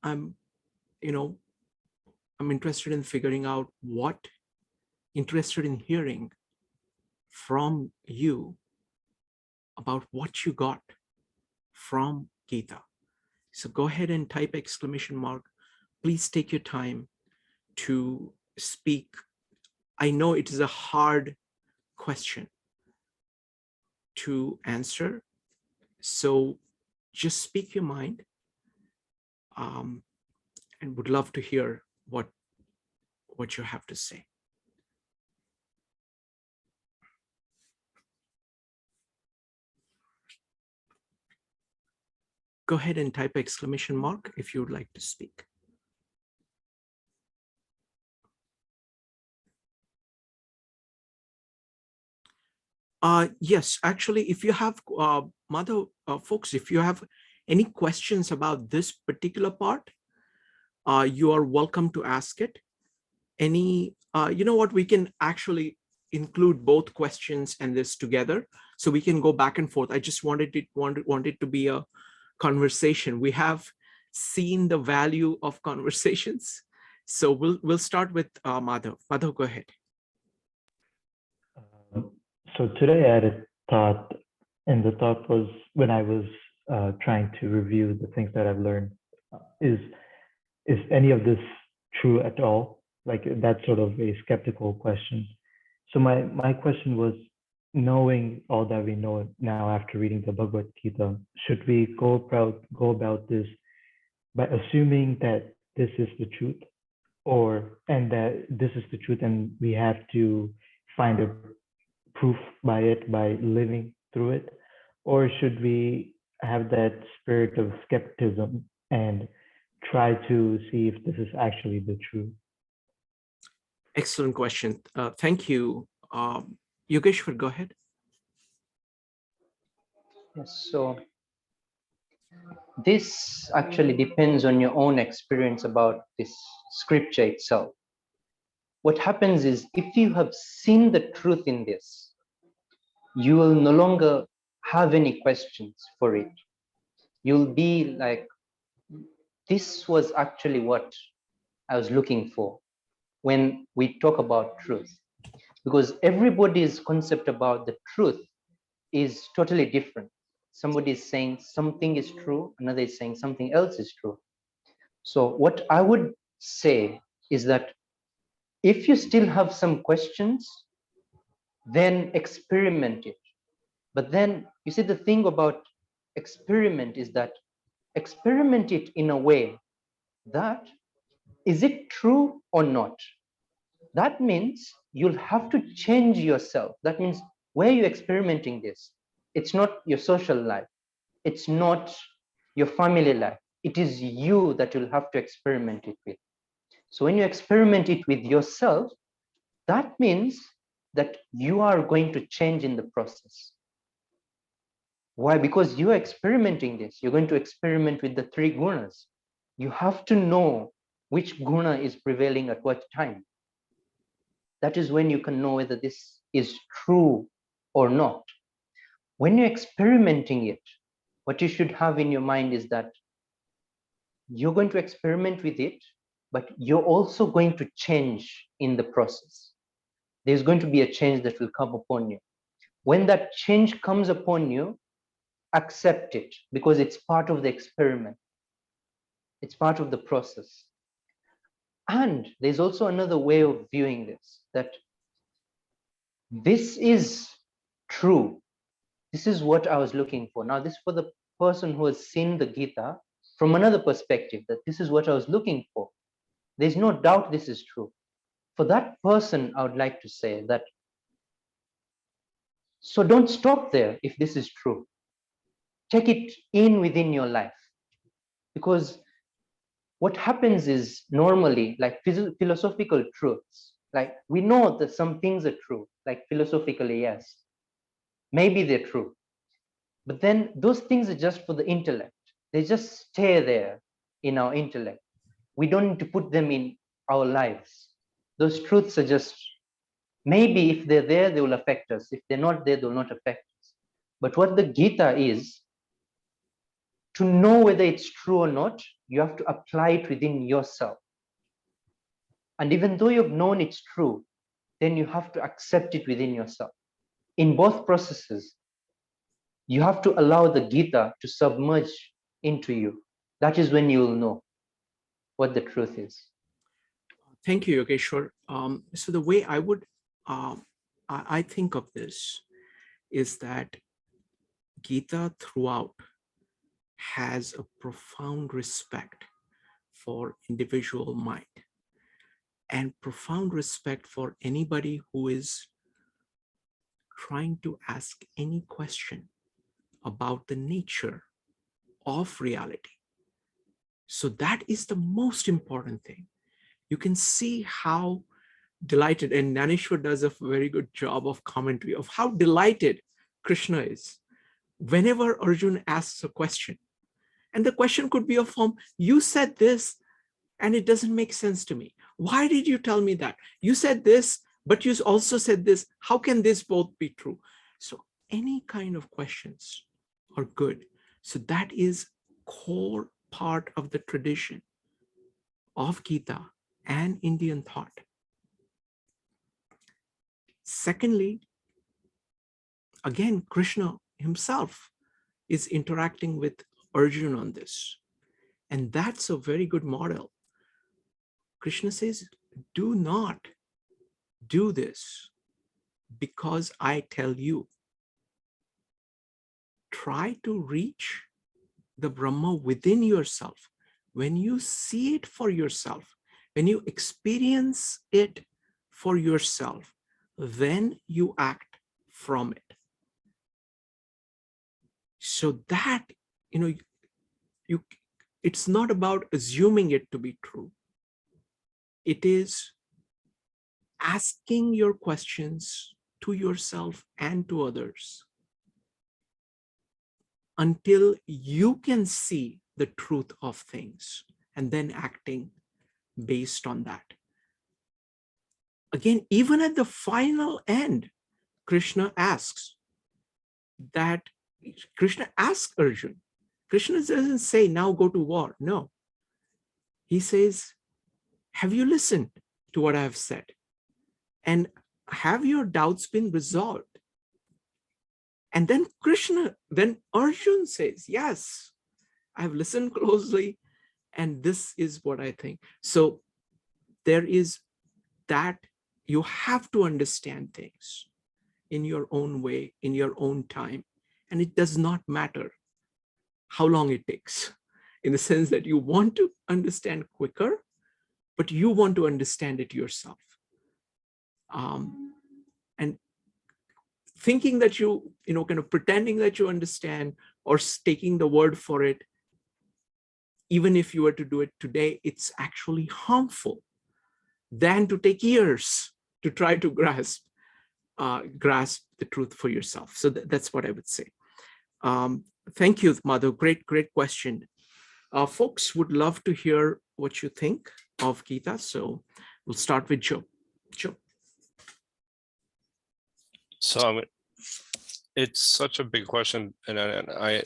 I'm, I'm interested in figuring out interested in hearing from you about what you got from Gita. So go ahead and type exclamation mark. Please take your time to speak. I know it is a hard question to answer, so just speak your mind, and would love to hear what you have to say. Go ahead and type exclamation mark if you would like to speak. Yes, actually, if you have, folks, if you have any questions about this particular part, you are welcome to ask it. You know what, we can actually include both questions and this together, so we can go back and forth. I just wanted it to be a conversation. We have seen the value of conversations, so we'll start with Madhav. Madhav, go ahead. So today I had a thought, and the thought was, when I was trying to review the things that I've learned, is any of this true at all? Like, that's sort of a skeptical question. So my question was, knowing all that we know now after reading the Bhagavad Gita, should we go about this by assuming that this is the truth, and that this is the truth, and we have to find a proof by living through it? Or should we have that spirit of skepticism and try to see if this is actually the truth? Excellent question. Thank you. Yogeshwar, go ahead. Yes, so this actually depends on your own experience about this scripture itself. What happens is, if you have seen the truth in this, you will no longer have any questions for it. You'll be like, this was actually what I was looking for when we talk about truth. Because everybody's concept about the truth is totally different. Somebody is saying something is true, another is saying something else is true. So what I would say is that if you still have some questions, then experiment it. But then, you see, the thing about experiment is that experiment it in a way that, is it true or not? That means you'll have to change yourself. That means, where you're experimenting this, it's not your social life, it's not your family life, it is you that you'll have to experiment it with. So when you experiment it with yourself, that means that you are going to change in the process. Why? Because you are experimenting this. You're going to experiment with the three gunas. You have to know which guna is prevailing at what time. That is when you can know whether this is true or not. When you're experimenting it, what you should have in your mind is that you're going to experiment with it, but you're also going to change in the process. There's going to be a change that will come upon you. When that change comes upon you, accept it, because it's part of the experiment. It's part of the process. And there's also another way of viewing this, that this is true. This is what I was looking for. Now, this for the person who has seen the Gita from another perspective, that this is what I was looking for. There's no doubt this is true. For that person, I would like to say that, so don't stop there if this is true. Take it in within your life. Because what happens is, normally, like philosophical truths, like we know that some things are true, like philosophically, yes, maybe they're true. But then those things are just for the intellect. They just stay there in our intellect. We don't need to put them in our lives. Those truths are just, maybe if they're there, they will affect us. If they're not there, they will not affect us. But what the Gita is, to know whether it's true or not, you have to apply it within yourself. And even though you've known it's true, then you have to accept it within yourself. In both processes, you have to allow the Gita to submerge into you. That is when you will know what the truth is. Thank you, Yogeshwar. So the way I would, I think of this is that Gita throughout has a profound respect for individual mind and profound respect for anybody who is trying to ask any question about the nature of reality. So that is the most important thing. You can see how delighted, and Naneshwar does a very good job of commentary of how delighted Krishna is whenever Arjuna asks a question. And the question could be of form, you said this and it doesn't make sense to me. Why did you tell me that? You said this, but you also said this. How can this both be true? So any kind of questions are good. So that is core part of the tradition of Gita and Indian thought. Secondly, again, Krishna himself is interacting with Arjuna on this. And that's a very good model. Krishna says, do not do this because I tell you. Try to reach the Brahma within yourself. When you see it for yourself, when you experience it for yourself, then you act from it. So that, it's not about assuming it to be true. It is asking your questions to yourself and to others until you can see the truth of things and then acting based on that. Again, even at the final end, Krishna asks Arjuna. Krishna doesn't say, now go to war. No. He says, have you listened to what I have said? And have your doubts been resolved? And then Arjuna says, yes, I've listened closely, and this is what I think. So there is that you have to understand things in your own way, in your own time. And it does not matter how long it takes, in the sense that you want to understand quicker, but you want to understand it yourself. And thinking that kind of pretending that you understand or taking the word for it, even if you were to do it today, it's actually harmful than to take years to try to grasp the truth for yourself. So that's what I would say. Thank you, Madhav. Great question. Folks would love to hear what you think of Gita. So we'll start with Joe. Joe. So it's such a big question, and I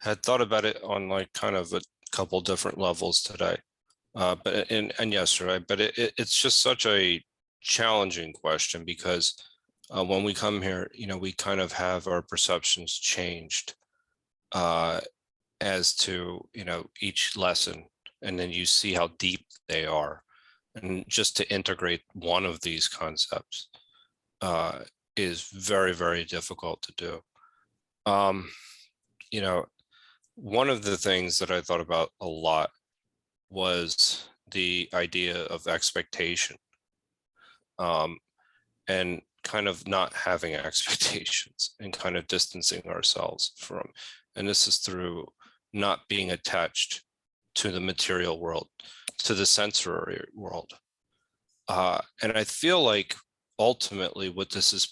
had thought about it on like kind of a couple different levels today, and yesterday. But it's just such a challenging question because when we come here, we kind of have our perceptions changed as to each lesson, and then you see how deep they are, and just to integrate one of these concepts is very, very difficult to do. One of the things that I thought about a lot was the idea of expectation, and kind of not having expectations and kind of distancing ourselves from, and this is through not being attached to the material world, to the sensory world. And I feel like ultimately what this is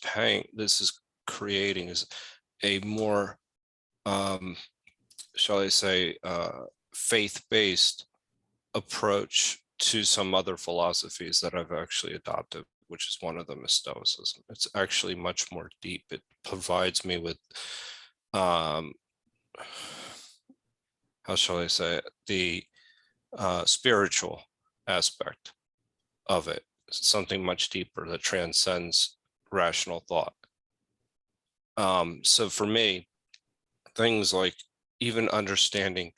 creating is a more, shall I say, faith-based approach to some other philosophies that I've actually adopted, which is one of them is Stoicism. It's actually much more deep. It provides me with how shall I say it, the spiritual aspect of it, something much deeper that transcends rational thought. So for me, things like even understanding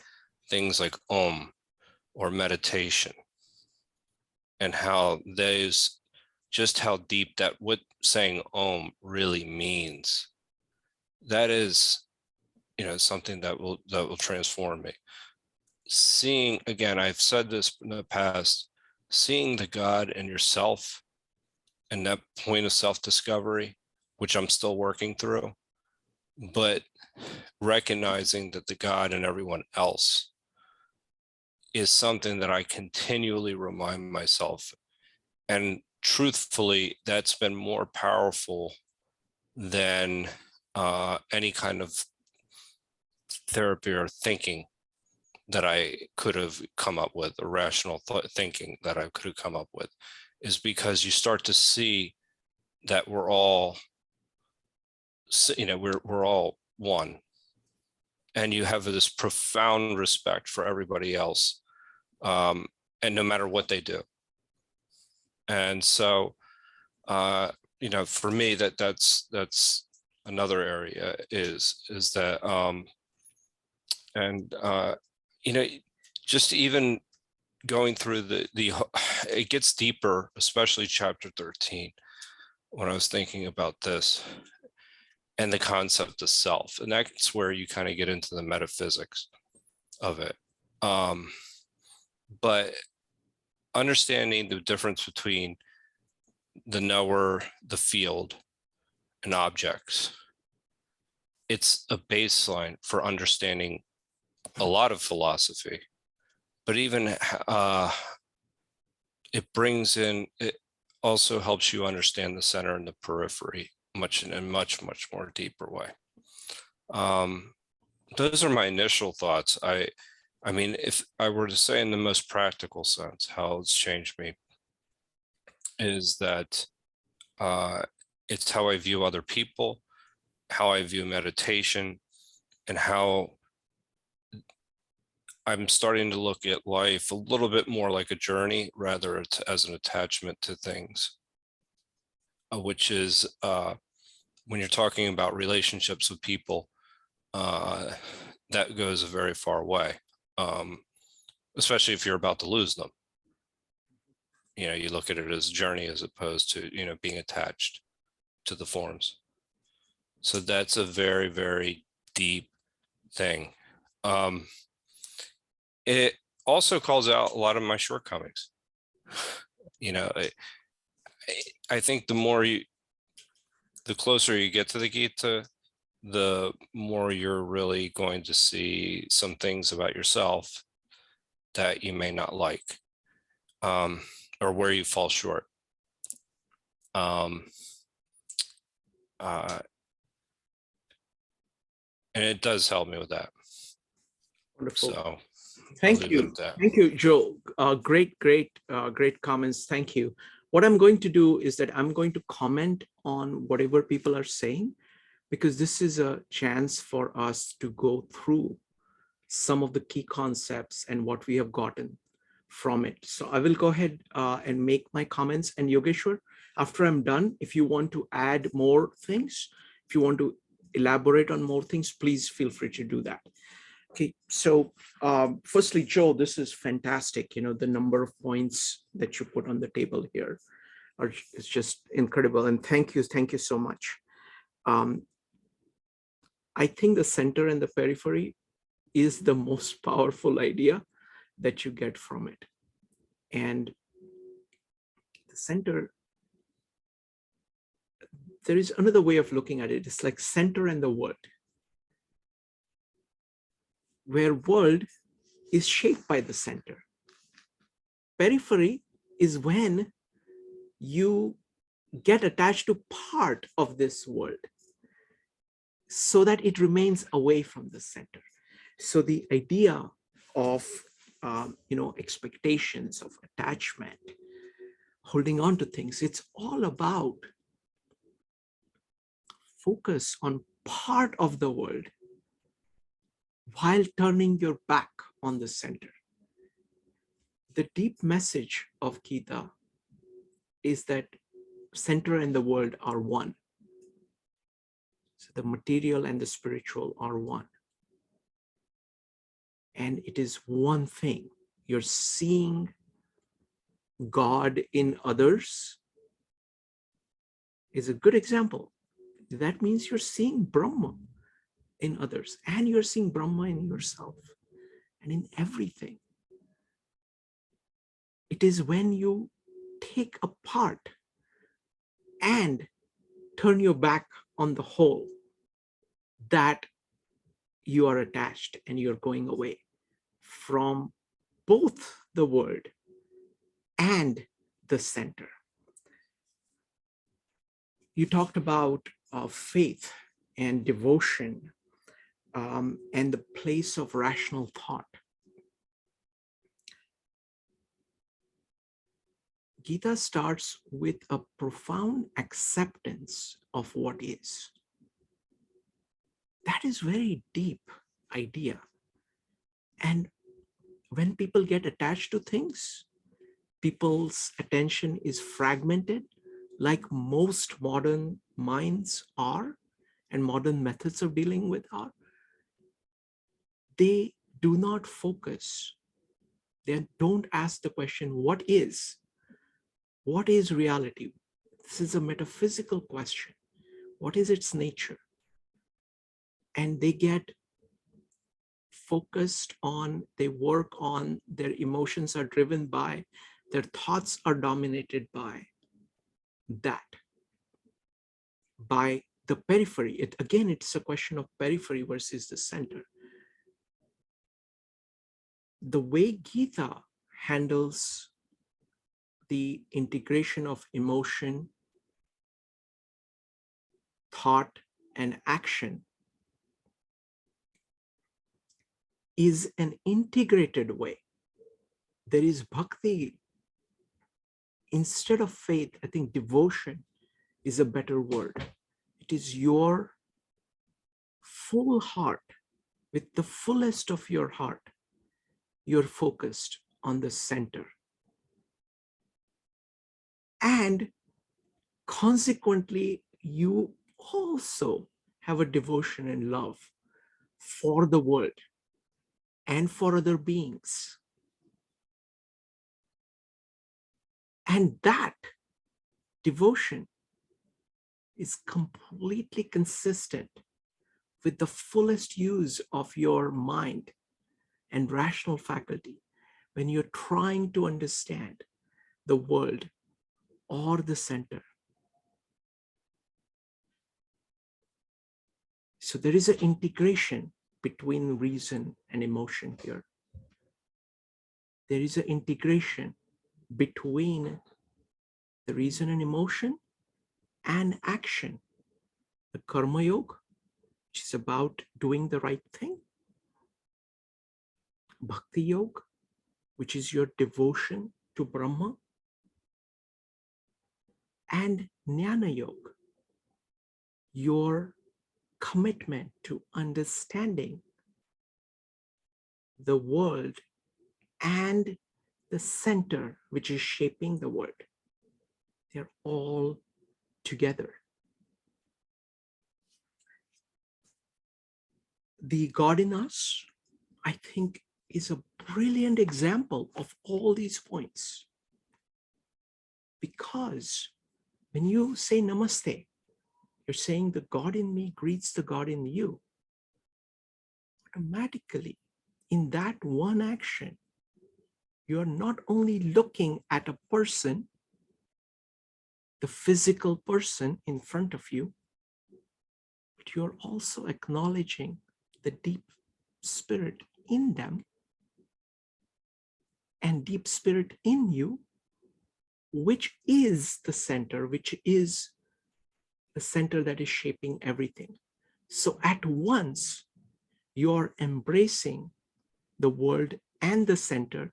things like Om or meditation, and how those, just how deep that, what saying Om really means, that is, something that will transform me. Seeing, again, I've said this in the past, seeing the God in yourself and that point of self-discovery, which I'm still working through, but recognizing that the God in everyone else is something that I continually remind myself. And truthfully, that's been more powerful than any kind of therapy or thinking that I could have come up with, or rational thinking that I could have come up with, is because you start to see that we're all, we're all one. And you have this profound respect for everybody else, and no matter what they do. And so, for me, that's another area is that, just even going through the it gets deeper, especially chapter 13, when I was thinking about this and the concept of self, and that's where you kind of get into the metaphysics of it. But understanding the difference between the knower, the field, and objects, it's a baseline for understanding a lot of philosophy. But even it also helps you understand the center and the periphery in a much more deeper way. Those are my initial thoughts. I mean, if I were to say in the most practical sense, how it's changed me is that it's how I view other people, how I view meditation, and how I'm starting to look at life a little bit more like a journey rather as an attachment to things, which is when you're talking about relationships with people, that goes a very far way, especially if you're about to lose them. You look at it as a journey as opposed to, being attached to the forms. So that's a very, very deep thing. It also calls out a lot of my shortcomings. I think the closer you get to the Gita, the more you're really going to see some things about yourself that you may not like, or where you fall short. And it does help me with that. Wonderful. So thank you. Thank you, Joe. Great comments. Thank you. What I'm going to do is that I'm going to comment on whatever people are saying, because this is a chance for us to go through some of the key concepts and what we have gotten from it. So I will go ahead and make my comments. And Yogeshwar, after I'm done, if you want to add more things, if you want to elaborate on more things, please feel free to do that. Okay, so firstly, Joe, this is fantastic. The number of points that you put on the table here is just incredible. And thank you so much. I think the center and the periphery is the most powerful idea that you get from it. And the center, there is another way of looking at it. It's like center and the world, where world is shaped by the center. Periphery is when you get attached to part of this world so that it remains away from the center. So the idea of expectations, of attachment, holding on to things, it's all about focus on part of the world while turning your back on the center. The deep message of Gita is that center and the world are one. So the material and the spiritual are one. And it is one thing. You're seeing God in others is a good example. That means you're seeing Brahma in others, and you're seeing Brahma in yourself and in everything. It is when you take apart and turn your back on the whole that you are attached and you're going away from both the world and the center. You talked about faith and devotion and the place of rational thought. Gita starts with a profound acceptance of what is. That is very deep idea. And when people get attached to things, people's attention is fragmented, like most modern minds are, and modern methods of dealing with are. They do not focus. They don't ask the question, what is? What is reality? This is a metaphysical question. What is its nature? And they get focused on, they work on, their emotions are driven by, their thoughts are dominated by that, by the periphery. Again, it's a question of periphery versus the center. The way Gita handles the integration of emotion, thought, and action is an integrated way. There is bhakti. Instead of faith, I think devotion is a better word. It is your full heart, with the fullest of your heart, you're focused on the center. And consequently, you also have a devotion and love for the world and for other beings. And that devotion is completely consistent with the fullest use of your mind and rational faculty when you're trying to understand the world or the center. So there is an integration between reason and emotion here. There is an integration between the reason and emotion and action. The karma yoga, which is about doing the right thing. Bhakti yoga, which is your devotion to Brahma. And jnana yoga, your commitment to understanding the world and the center which is shaping the world. They're all together. The God in us, I think, is a brilliant example of all these points. Because when you say namaste, you're saying the God in me greets the God in you. Automatically, in that one action, you are not only looking at a person, the physical person in front of you, but you're also acknowledging the deep spirit in them and deep spirit in you, which is the center, which is the center that is shaping everything. So at once, you're embracing the world and the center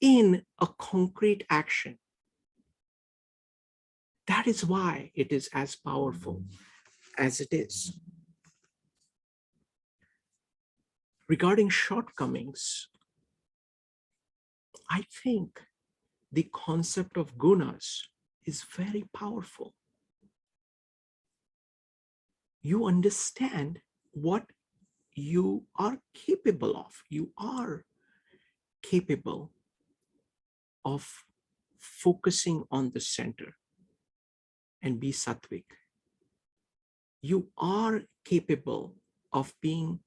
in a concrete action. That is why it is as powerful as it is. Regarding shortcomings, I think the concept of gunas is very powerful. You understand what you are capable of. You are capable of focusing on the center and be sattvic. You are capable of being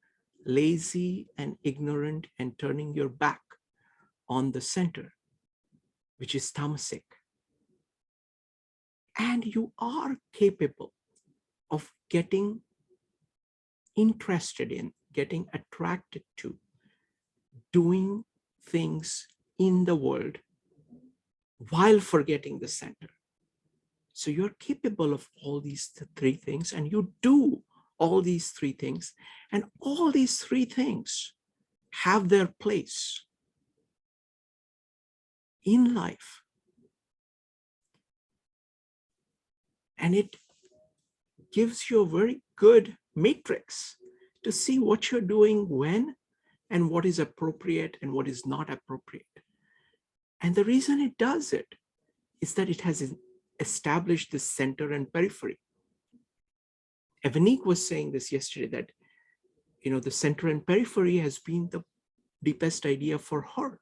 lazy and ignorant and turning your back on the center, which is tamasic. And you are capable of getting interested in, getting attracted to, doing things in the world while forgetting the center. So you're capable of all these three things, and you do all these three things, and all these three things have their place in life. And it gives you a very good matrix to see what you're doing when, and what is appropriate and what is not appropriate. And the reason it does it is that it has established the center and periphery. Evanik was saying this yesterday, that the center and periphery has been the deepest idea for her,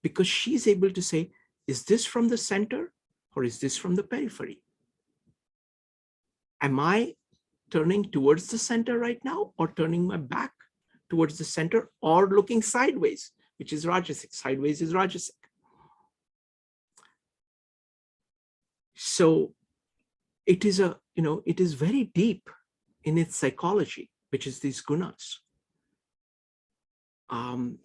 because she's able to say, is this from the center or is this from the periphery? Am I turning towards the center right now, or turning my back towards the center, or looking sideways, which is rajasic? Sideways is rajasic. So it is it is very deep in its psychology, which is these gunas.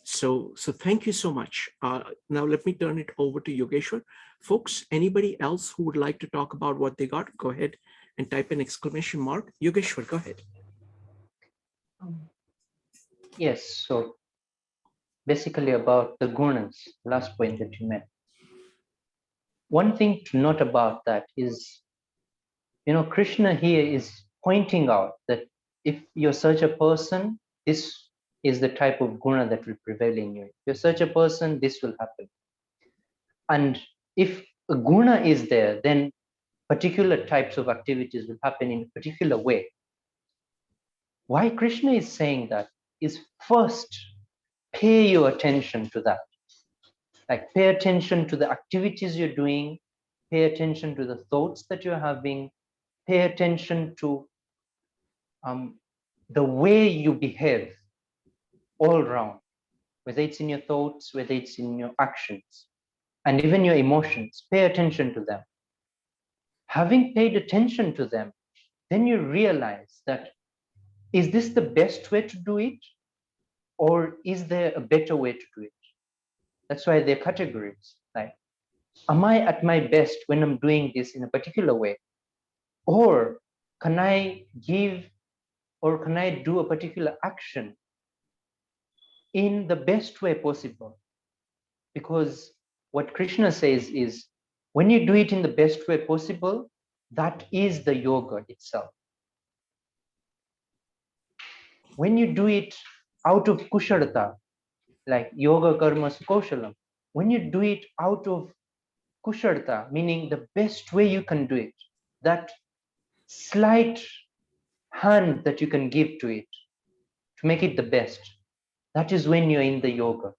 So thank you so much. Now let me turn it over to Yogeshwar. Folks, anybody else who would like to talk about what they got, go ahead and type an exclamation mark. Yogeshwar, go ahead. Yes, so basically about the gunas, last point that you made. One thing to note about that is, Krishna here is pointing out that if you're such a person, this is the type of guna that will prevail in you. If you're such a person, this will happen. And if a guna is there, then particular types of activities will happen in a particular way. Why Krishna is saying that is, first, pay your attention to that. Like, pay attention to the activities you're doing, pay attention to the thoughts that you're having, pay attention to the way you behave all around, whether it's in your thoughts, whether it's in your actions, and even your emotions. Pay attention to them. Having paid attention to them, then you realize that, is this the best way to do it? Or is there a better way to do it? That's why they're categories. Like, am I at my best when I'm doing this in a particular way? Or can I give, or can I do a particular action in the best way possible? Because what Krishna says is, when you do it in the best way possible, that is the yoga itself. When you do it out of kushalata, like yoga karma sukoshalam, when you do it out of kushalata, meaning the best way you can do it, that slight hand that you can give to it to make it the best, that is when you're in the yoga.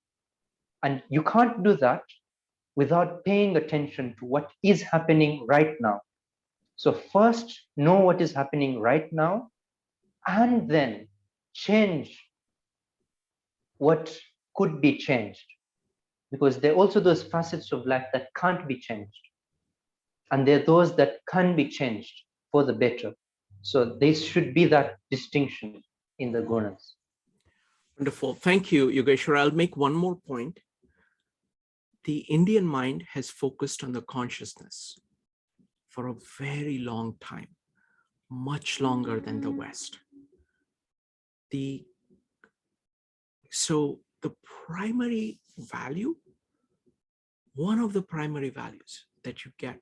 And you can't do that without paying attention to what is happening right now. So first, know what is happening right now, and then change what could be changed. Because there are also those facets of life that can't be changed. And there are those that can be changed for the better. So there should be that distinction in the gunas. Wonderful. Thank you, Yogeshwar. I'll make one more point. The Indian mind has focused on the consciousness for a very long time, much longer than the West. So the primary value, one of the primary values that you get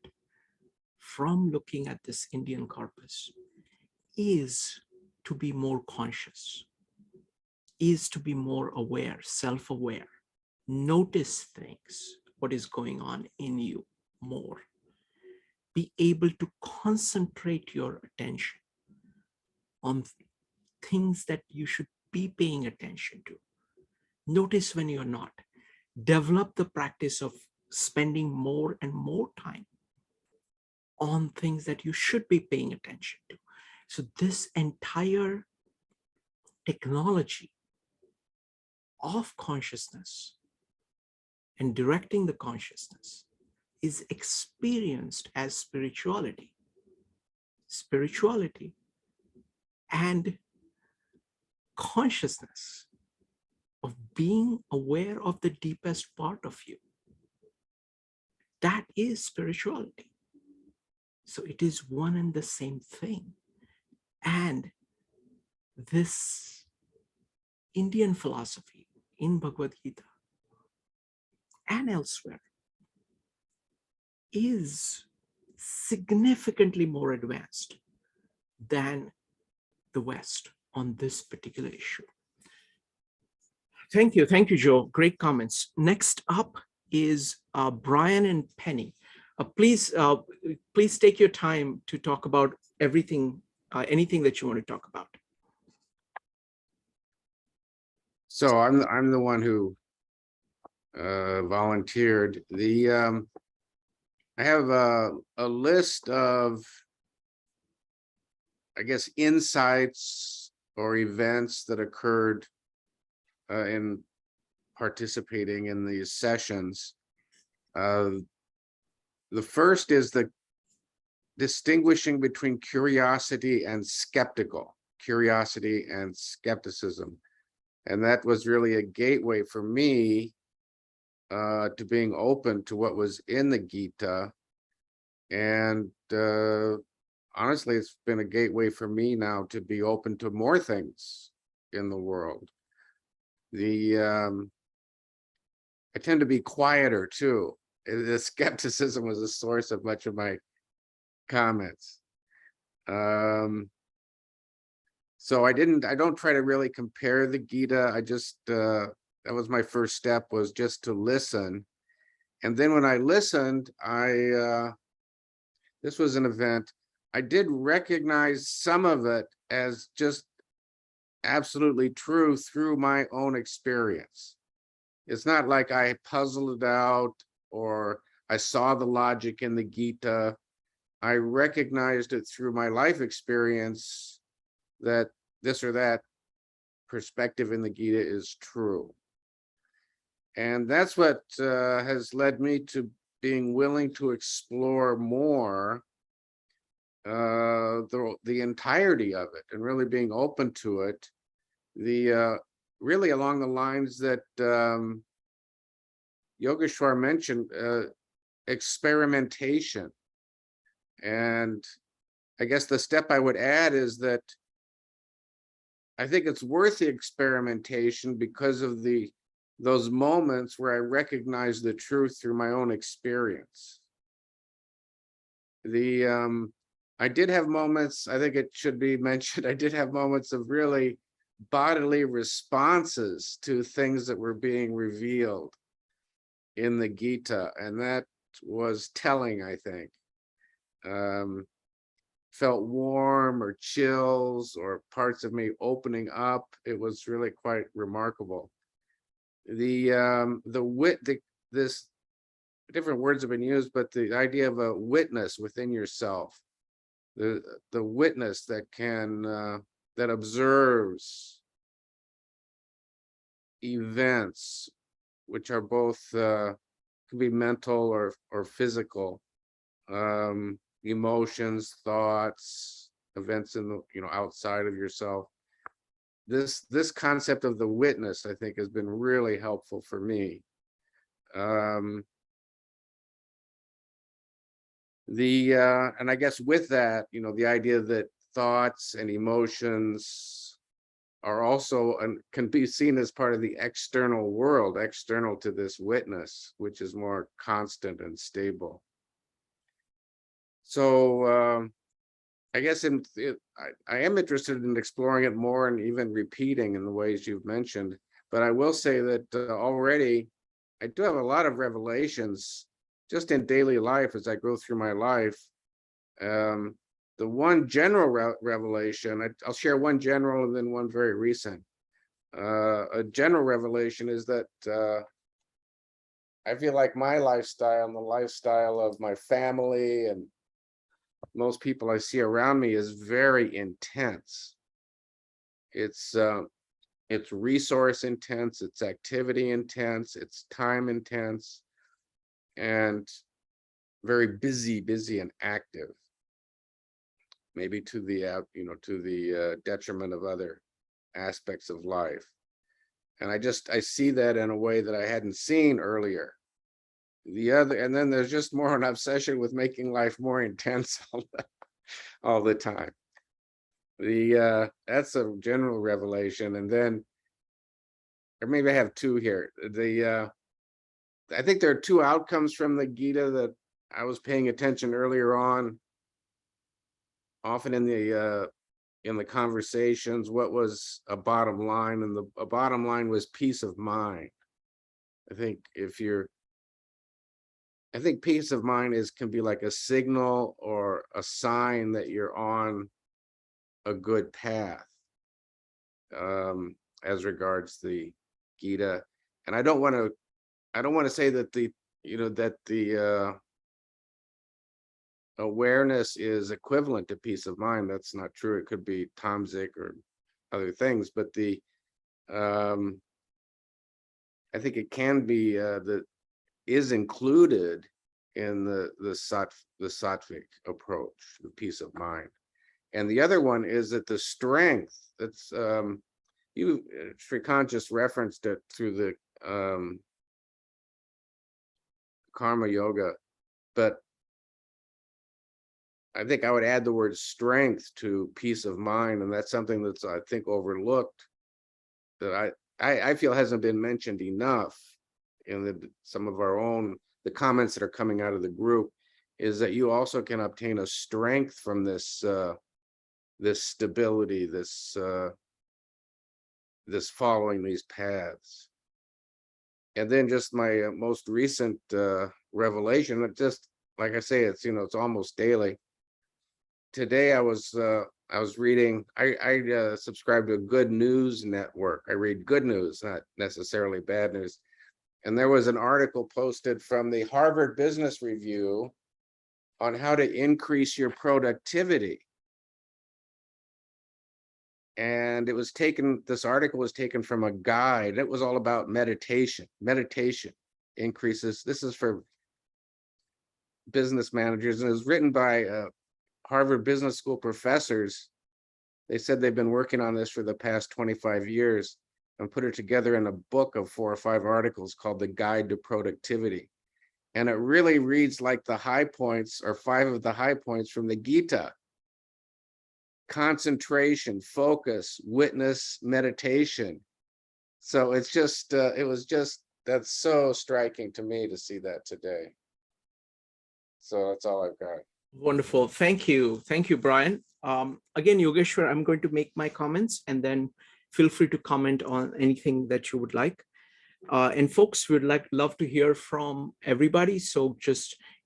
from looking at this Indian corpus is to be more conscious. is to be more aware, self-aware. Notice things, what is going on in you more. Be able to concentrate your attention on things that you should be paying attention to. Notice when you're not. Develop the practice of spending more and more time on things that you should be paying attention to. So this entire technology of consciousness and directing the consciousness is experienced as spirituality. Spirituality and consciousness of being aware of the deepest part of you. That is spirituality. So it is one and the same thing. And this Indian philosophy in Bhagavad Gita and elsewhere is significantly more advanced than the West on this particular issue. Thank you, Joe. Great comments. Next up is Brian and Penny. Please take your time to talk about everything, anything that you want to talk about. So I'm the one who volunteered. I have a list of, I guess, insights or events that occurred in participating in these sessions. The first is the distinguishing between curiosity and skepticism. And that was really a gateway for me to being open to what was in the Gita. And honestly, it's been a gateway for me now to be open to more things in the world. I tend to be quieter too. The skepticism was the source of much of my comments. So I don't try to really compare the Gita. I just, that was my first step, was just to listen. And then when I listened, this was an event, I did recognize some of it as just absolutely true through my own experience. It's not like I puzzled it out or I saw the logic in the Gita. I recognized it through my life experience that this or that perspective in the Gita is true. And that's what has led me to being willing to explore more the entirety of it and really being open to it. Really along the lines that Yogeshwar mentioned, experimentation. And I guess the step I would add is that I think it's worth the experimentation because of those moments where I recognize the truth through my own experience. I did have moments, I think it should be mentioned, I did have moments of really bodily responses to things that were being revealed in the Gita, and that was telling, I think. Felt warm or chills or parts of me opening up. It was really quite remarkable. This different words have been used, but the idea of a witness within yourself, the witness that can that observes events which are both can be mental or physical, emotions, thoughts, events in the outside of yourself. This concept of the witness, I think, has been really helpful for me. And I guess with that, the idea that thoughts and emotions are also and can be seen as part of the external world, external to this witness, which is more constant and stable. So I guess I am interested in exploring it more and even repeating in the ways you've mentioned. But I will say that already I do have a lot of revelations just in daily life as I go through my life. The one general revelation, I'll share one general and then one very recent. A general revelation is that I feel like my lifestyle and the lifestyle of my family and most people I see around me is very intense. It's resource intense, it's activity intense, it's time intense, and very busy and active. Maybe to the detriment of other aspects of life. And I see that in a way that I hadn't seen earlier. And then there's just more an obsession with making life more intense all the time. That's a general revelation. And then, or maybe I have two here. I think there are two outcomes from the Gita that I was paying attention earlier on. Often in the conversations, what was a bottom line, and a bottom line was peace of mind. I think peace of mind can be like a signal or a sign that you're on a good path, as regards the Gita. And I don't want to say that the awareness is equivalent to peace of mind. That's not true. It could be tamasic or other things, but I think it can be is included in the sattvic approach, the peace of mind. And the other one is that the strength that's Srikant just referenced it through the karma yoga, but I think I would add the word strength to peace of mind, and that's something that's, I think, overlooked, that I feel hasn't been mentioned enough in some of the comments that are coming out of the group, is that you also can obtain a strength from this stability, this following these paths. And then just my most recent revelation, it just, like I say, it's almost daily. Today I was reading, I subscribe to a good news network. I read good news, not necessarily bad news. And there was an article posted from the Harvard Business Review on how to increase your productivity. And this article was taken from a guide. It was all about meditation. Meditation increases. This is for business managers, and it was written by Harvard Business School professors. They said they've been working on this for the past 25 years and put it together in a book of 4 or 5 articles called The Guide to Productivity. And it really reads like the high points, or 5 of the high points from the Gita: concentration, focus, witness, meditation. So it's just, that's so striking to me to see that today. So that's all I've got. Wonderful. Thank you. Thank you, Brian. Again, Yogeshwar, I'm going to make my comments, and then feel free to comment on anything that you would like. And folks, we'd love to hear from everybody. So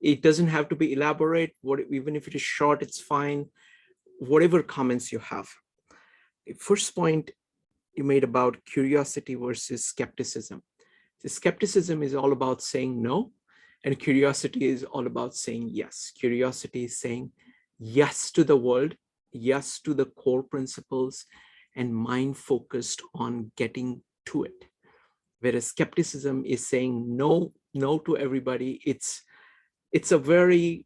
it doesn't have to be elaborate. Even if it is short, it's fine. Whatever comments you have. First point you made about curiosity versus skepticism. The skepticism is all about saying no, and curiosity is all about saying yes. Curiosity is saying yes to the world, yes to the core principles, and mind focused on getting to it. Whereas skepticism is saying no to everybody. It's a very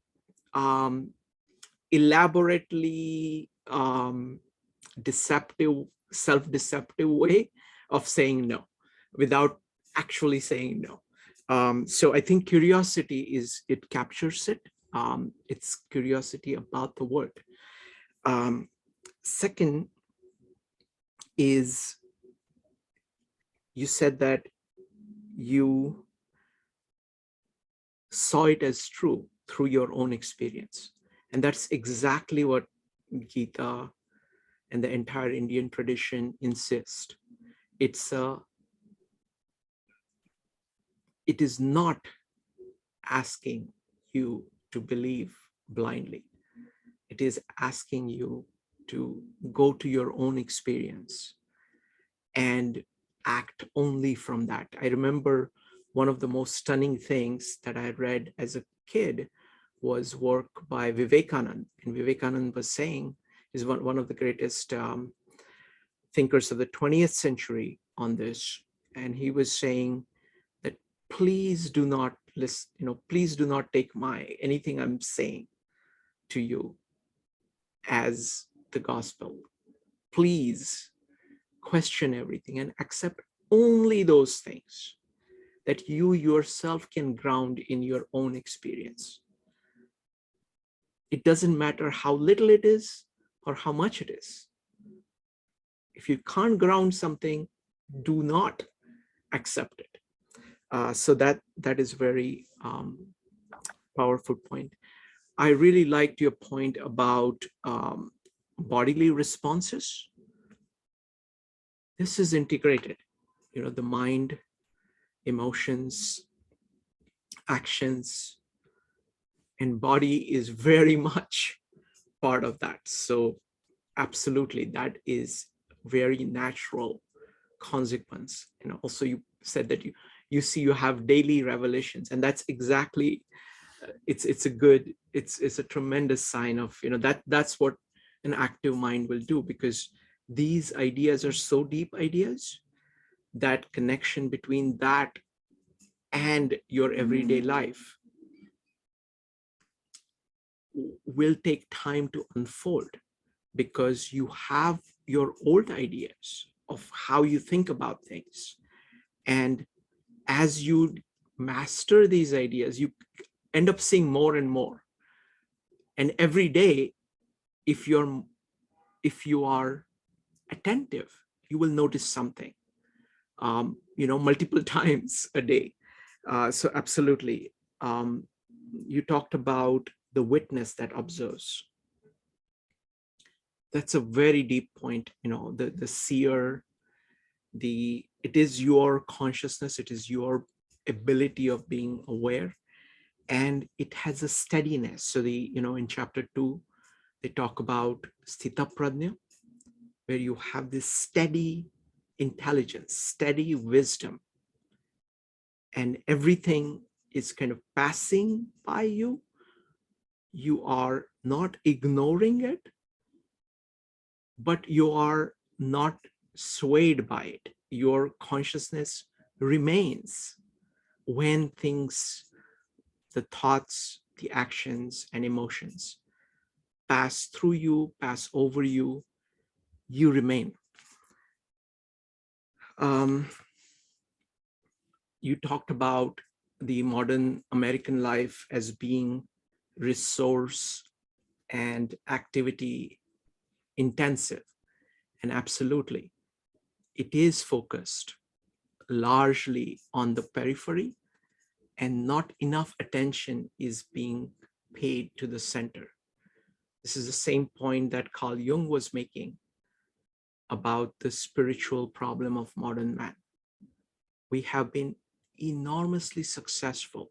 elaborately self-deceptive way of saying no without actually saying no. So I think curiosity it captures it. It's curiosity about the world. Second is, you said that you saw it as true through your own experience. And that's exactly what Gita and the entire Indian tradition insist. It is not asking you to believe blindly. It is asking you to go to your own experience and act only from that. I remember one of the most stunning things that I read as a kid was work by Vivekananda. And Vivekananda was saying, is one of the greatest thinkers of the 20th century on this. And he was saying that please do not listen, please do not take anything I'm saying to you as the gospel. Please question everything and accept only those things that you yourself can ground in your own experience. It doesn't matter how little it is or how much it is. If you can't ground something, do not accept it. So that is very powerful point. I really liked your point about bodily responses. This is integrated, the mind, emotions, actions, and body is very much part of that. So absolutely, that is very natural consequence. Also you said that you have daily revelations, and that's exactly it's a tremendous sign of that's what an active mind will do, because these ideas are so deep ideas that connection between that and your everyday life will take time to unfold, because you have your old ideas of how you think about things. And as you master these ideas, you end up seeing more and more. And every day, if you are attentive, you will notice something, multiple times a day. So absolutely. You talked about the witness that observes. That's a very deep point. The seer, it is your consciousness, it is your ability of being aware, and it has a steadiness. So in chapter 2, they talk about sthita prajna, where you have this steady intelligence, steady wisdom, and everything is kind of passing by you. You are not ignoring it, but you are not swayed by it. Your consciousness remains when the thoughts, the actions, and emotions pass through you, pass over you, you remain. You talked about the modern American life as being resource and activity intensive. And absolutely, it is focused largely on the periphery, and not enough attention is being paid to the center. This is the same point that Carl Jung was making about the spiritual problem of modern man. We have been enormously successful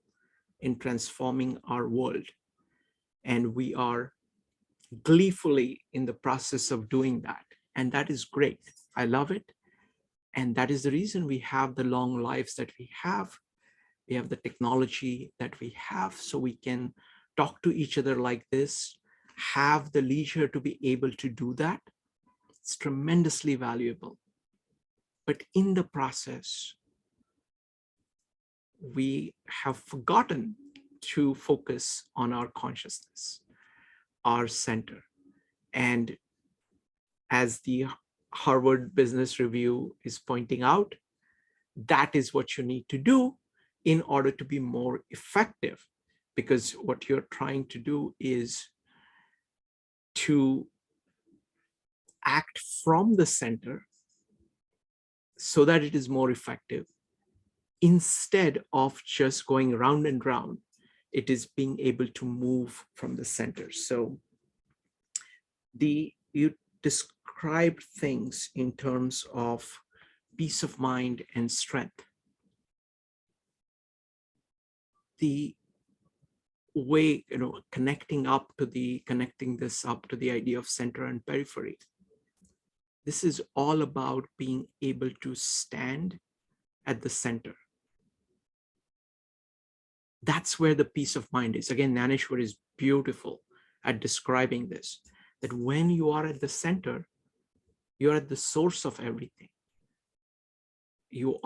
in transforming our world, and we are gleefully in the process of doing that. And that is great. I love it. And that is the reason we have the long lives that we have. We have the technology that we have, so we can talk to each other like this, have the leisure to be able to do that. It's tremendously valuable. But in the process, we have forgotten to focus on our consciousness, our center. And as the Harvard Business Review is pointing out, that is what you need to do in order to be more effective, because what you're trying to do is to act from the center so that it is more effective. Instead of just going round and round, it is being able to move from the center. So You describe things in terms of peace of mind and strength. The way, connecting this up to the idea of center and periphery. This is all about being able to stand at the center. That's where the peace of mind is. Again, Gnaneshwar is beautiful at describing this, that when you are at the center, you're at the source of everything. You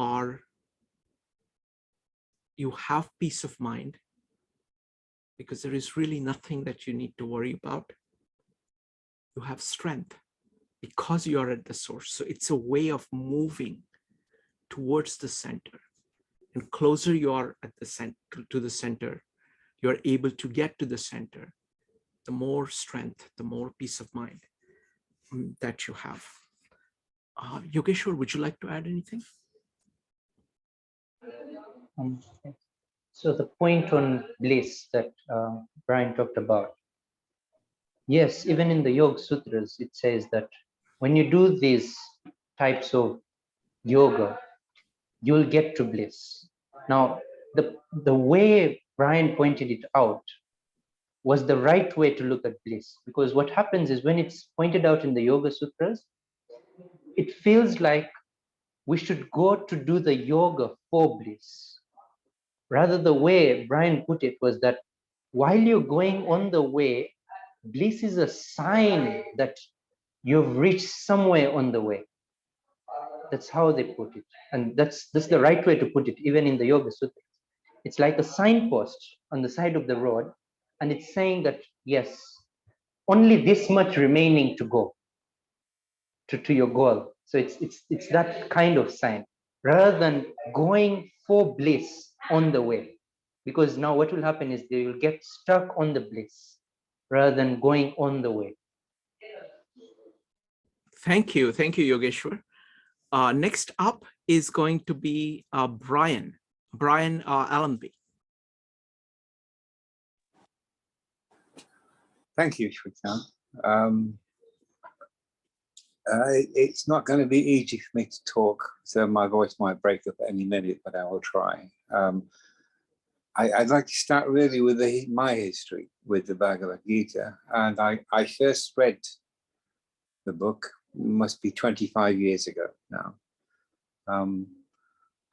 have peace of mind because there is really nothing that you need to worry about. You have strength because you are at the source. So it's a way of moving towards the center. And closer you are at the center, to the center, you're able to get to the center, the more strength, the more peace of mind that you have. Yogeshwar, would you like to add anything? So the point on bliss that Brian talked about. Yes, even in the Yoga Sutras, it says that when you do these types of yoga, you'll get to bliss. Now, the way Brian pointed it out was the right way to look at bliss, because what happens is when it's pointed out in the Yoga Sutras, it feels like we should go to do the yoga for bliss. Rather, the way Brian put it was that while you're going on the way, bliss is a sign that you've reached somewhere on the way. That's how they put it. And that's the right way to put it, even in the Yoga Sutras. It's like a signpost on the side of the road, and it's saying that, yes, only this much remaining to go to your goal. So it's that kind of sign, rather than going for bliss on the way. Because now what will happen is they will get stuck on the bliss rather than going on the way. Thank you, Yogeshwar. Next up is going to be Brian Allenby. Thank you, Shrikant. It's not going to be easy for me to talk, so my voice might break up any minute, but I will try. I'd like to start really with my history with the Bhagavad Gita. And I first read the book, must be 25 years ago now.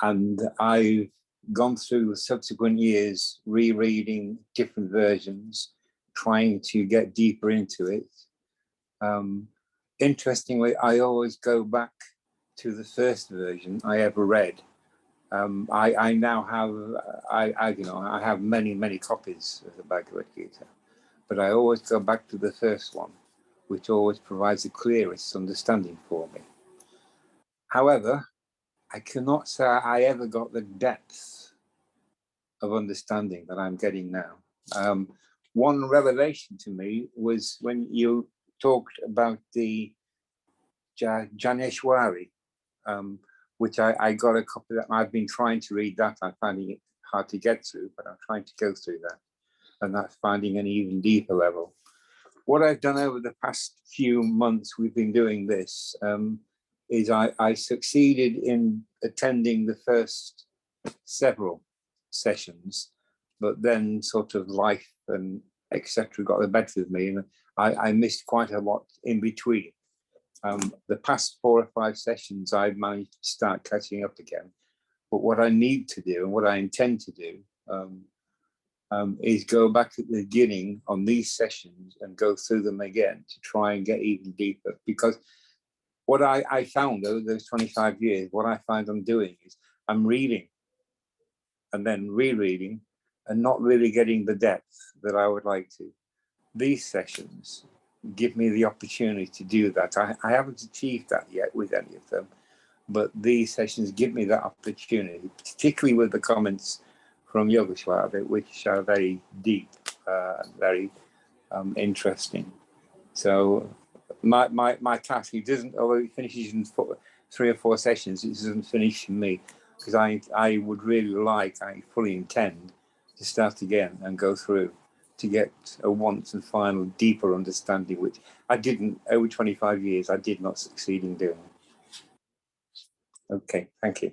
And I've gone through the subsequent years, rereading different versions, trying to get deeper into it. Interestingly, I always go back to the first version I ever read. I now have, I have many copies of the Bhagavad Gita, but I always go back to the first one, which always provides the clearest understanding for me. However, I cannot say I ever got the depth of understanding that I'm getting now. One revelation to me was when you talked about the Janeshwari, which I got a copy of that. I've been trying to read that. I'm finding it hard to get through, but I'm trying to go through that. And that's finding an even deeper level. What I've done over the past few months, we've been doing this, is I succeeded in attending the first several sessions, but then sort of life and etc. got the better of me, and I missed quite a lot in between. The past 4 or 5 sessions, I've managed to start catching up again. But what I need to do and what I intend to do is go back at the beginning on these sessions and go through them again to try and get even deeper. Because what I found over those 25 years, what I find I'm doing is I'm reading and then rereading and not really getting the depth that I would like to. These sessions give me the opportunity to do that. I haven't achieved that yet with any of them, but these sessions give me that opportunity, particularly with the comments from Yogeshwar, which are very deep, very interesting. So my task, he doesn't, although he finishes in 3 or 4 sessions, it doesn't finish for me, because I would really like, I fully intend to start again and go through to get a once and final deeper understanding, which I didn't, over 25 years, I did not succeed in doing. Okay, thank you.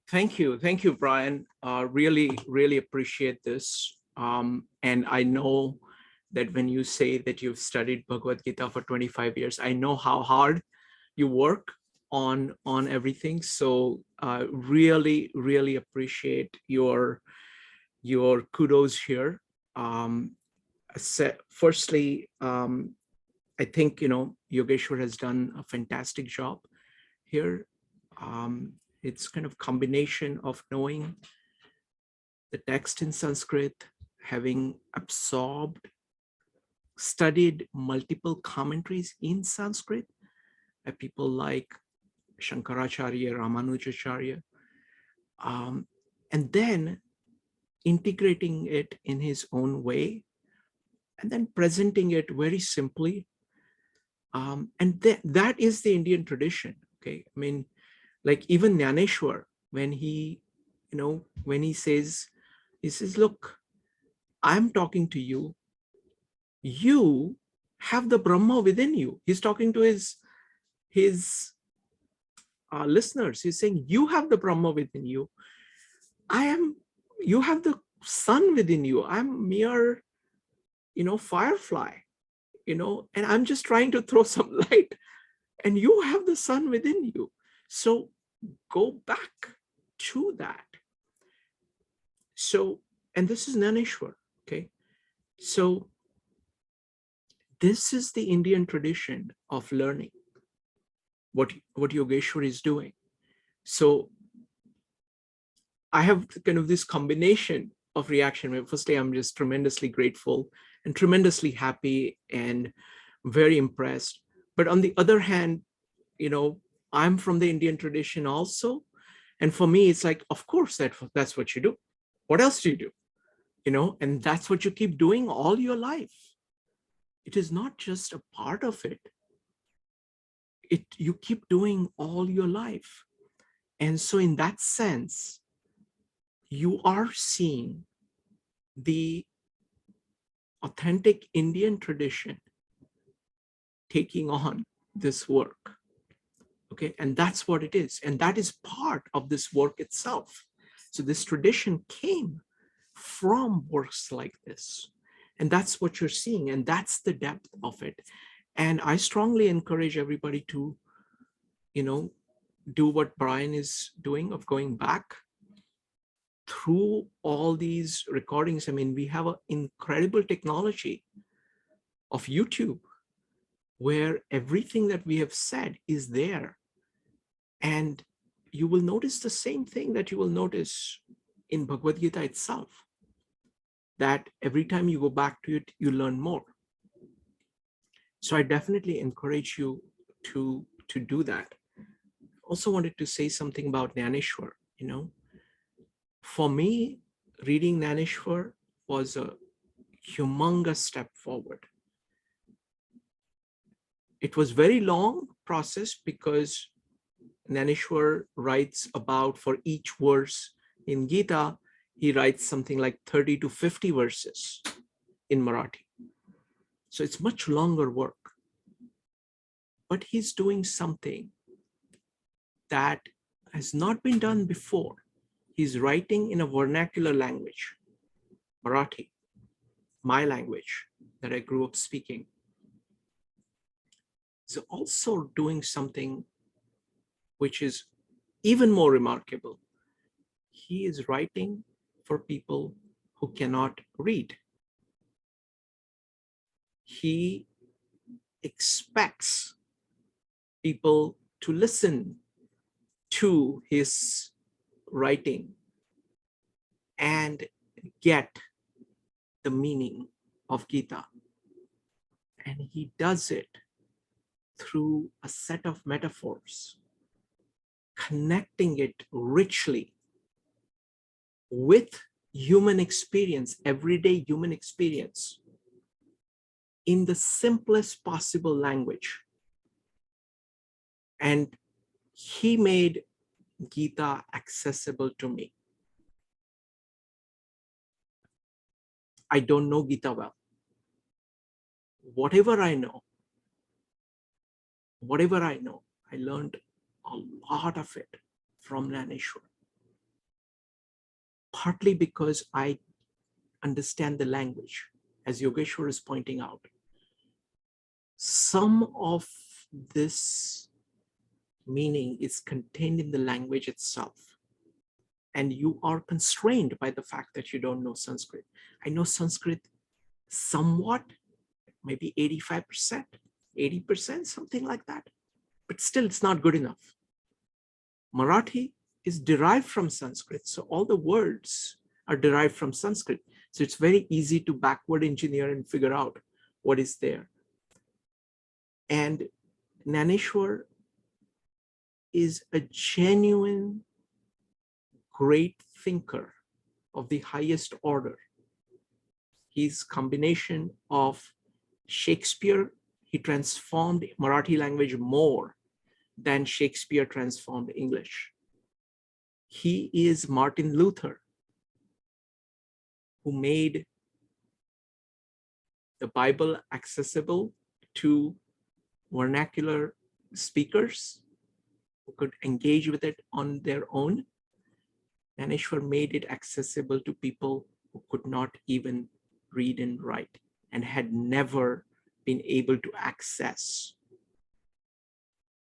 Thank you, Brian. Really appreciate this. And I know that when you say that you've studied Bhagavad Gita for 25 years, I know how hard you work on everything. So really appreciate your kudos here. Firstly, I think, Yogeshwar has done a fantastic job here. It's kind of combination of knowing the text in Sanskrit, having absorbed, studied multiple commentaries in Sanskrit by people like Shankaracharya, Ramanujacharya, and then integrating it in his own way, and then presenting it very simply. And that is the Indian tradition. Okay, I mean, like even Jnaneshwar, when he says, look, I'm talking to you, you have the Brahma within you. He's talking to his listeners. He's saying, you have the Brahma within you. You have the sun within you. I'm mere, firefly, and I'm just trying to throw some light, and you have the sun within you. So go back to that. So, and this is Jnaneshwar, okay? So this is the Indian tradition of learning, what Yogeshwar is doing. So I have kind of this combination of reaction. Firstly, I'm just tremendously grateful and tremendously happy and very impressed. But on the other hand, I'm from the Indian tradition also. And for me, it's like, of course, that's what you do. What else do you do? And that's what you keep doing all your life. It is not just a part of it. You keep doing all your life. And so in that sense, you are seeing the authentic Indian tradition taking on this work. Okay, and that's what it is. And that is part of this work itself. So this tradition came from works like this. And that's what you're seeing. And that's the depth of it. And I strongly encourage everybody to, do what Brian is doing, of going back through all these recordings. I mean, we have an incredible technology of YouTube where everything that we have said is there. And you will notice the same thing that you will notice in Bhagavad Gita itself, that every time you go back to it, you learn more. So I definitely encourage you to do that. Also wanted to say something about Jnaneshwar. For me, reading Jnaneshwar was a humongous step forward. It was very long process because Jnaneshwar writes about, for each verse in Gita, he writes something like 30 to 50 verses in Marathi. So it's much longer work. But he's doing something that has not been done before. He's writing in a vernacular language, Marathi, my language that I grew up speaking. So also doing something which is even more remarkable. He is writing for people who cannot read. He expects people to listen to his writing and get the meaning of Gita. And he does it through a set of metaphors, connecting it richly with human experience, everyday human experience, in the simplest possible language. And he made Gita accessible to me. I don't know Gita well. Whatever I know, I learned a lot of it from Naneshwar. Partly because I understand the language, as Yogeshwar is pointing out. Some of this meaning is contained in the language itself. And you are constrained by the fact that you don't know Sanskrit. I know Sanskrit somewhat, maybe 85%, 80%, something like that. But still, it's not good enough. Marathi is derived from Sanskrit. So all the words are derived from Sanskrit. So it's very easy to backward engineer and figure out what is there. And Naneshwar is a genuine, great thinker of the highest order. His combination of Shakespeare, he transformed Marathi language more than Shakespeare transformed English. He is Martin Luther, who made the Bible accessible to vernacular speakers who could engage with it on their own. Naneshwar made it accessible to people who could not even read and write and had never been able to access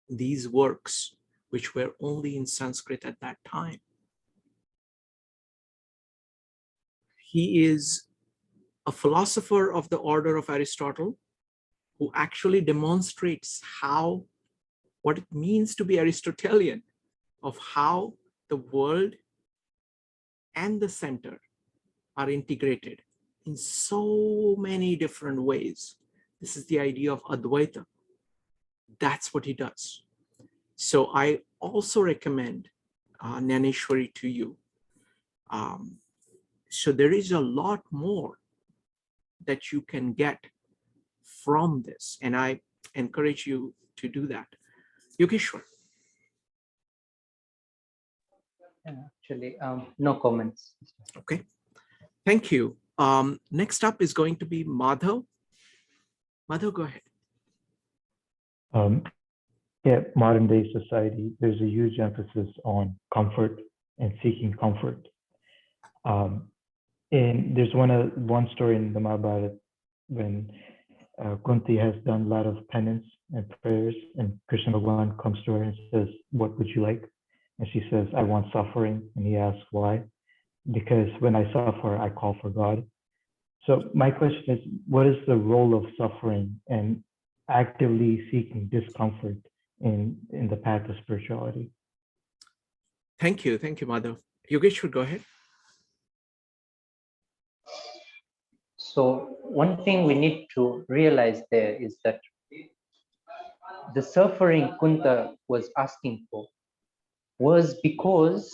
these works, which were only in Sanskrit at that time. He is a philosopher of the order of Aristotle who actually demonstrates what it means to be Aristotelian, of how the world and the center are integrated in so many different ways. This is the idea of Advaita. That's what he does. So I also recommend Naneshwari to you. So there is a lot more that you can get from this, and I encourage you to do that. Yogeshwar. Actually, no comments. Okay, thank you. Next up is going to be Madhav. Madhav, go ahead. Yeah, modern day society, there's a huge emphasis on comfort and seeking comfort. And there's one story in the Mahabharata when Kunti has done a lot of penance and prayers, and Krishna Bhagavan comes to her and says, "What would you like?" And she says, "I want suffering." And he asks, "Why?" "Because when I suffer, I call for God." So my question is, what is the role of suffering and actively seeking discomfort in the path of spirituality? Thank you, Madhav. Yogeshwar, go ahead. So one thing we need to realize there is that the suffering Kunta was asking for was because,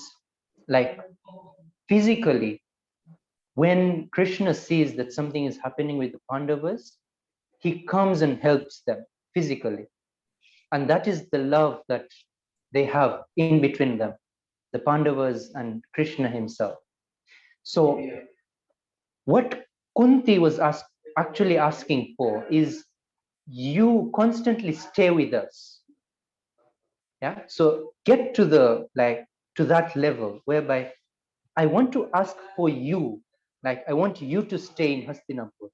like, physically, when Krishna sees that something is happening with the Pandavas, he comes and helps them physically. And that is the love that they have in between them, the Pandavas and Krishna himself. So what Kunti was actually asking for is, you constantly stay with us. Yeah. So get to to that level whereby I want to ask for you, like I want you to stay in Hastinapur.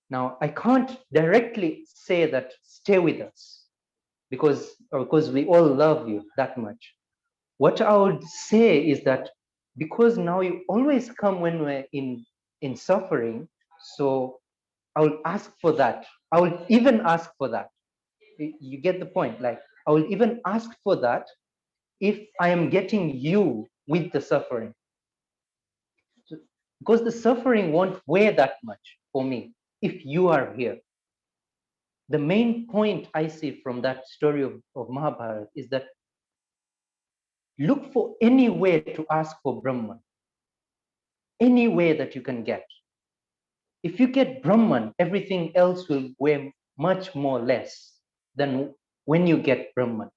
Now I can't directly say that stay with us because we all love you that much. What I would say is that because now you always come when we're in suffering, so I will ask for that. I will even ask for that. You get the point? Like I will even ask for that if I am getting you with the suffering. So, because the suffering won't weigh that much for me if you are here. The main point I see from that story of Mahabharata is that look for any way to ask for Brahman, any way that you can get. If you get Brahman, everything else will weigh much more less than when you get Brahman.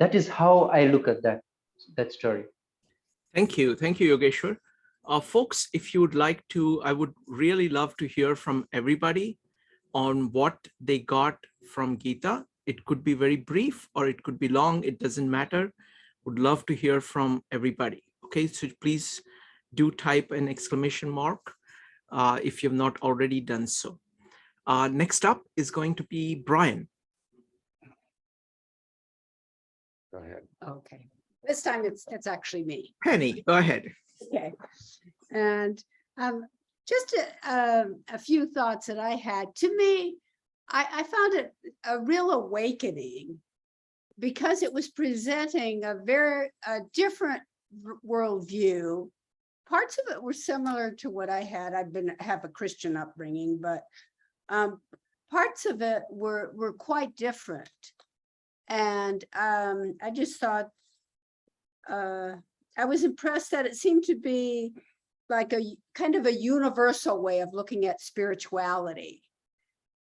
That is how I look at that story. Thank you, Yogeshwar. Folks, if you would like to, I would really love to hear from everybody on what they got from Gita. It could be very brief or it could be long. It doesn't matter. Would love to hear from everybody. Okay, so please do type an exclamation mark if you've not already done so. Next up is going to be Brian. Go ahead. Okay, this time it's actually me. Penny, go ahead. Okay, and just a few thoughts that I had. To me, I found it a real awakening because it was presenting a very different worldview. Parts of it were similar to what I had. have a Christian upbringing, but parts of it were quite different. And I just thought, I was impressed that it seemed to be like a kind of a universal way of looking at spirituality.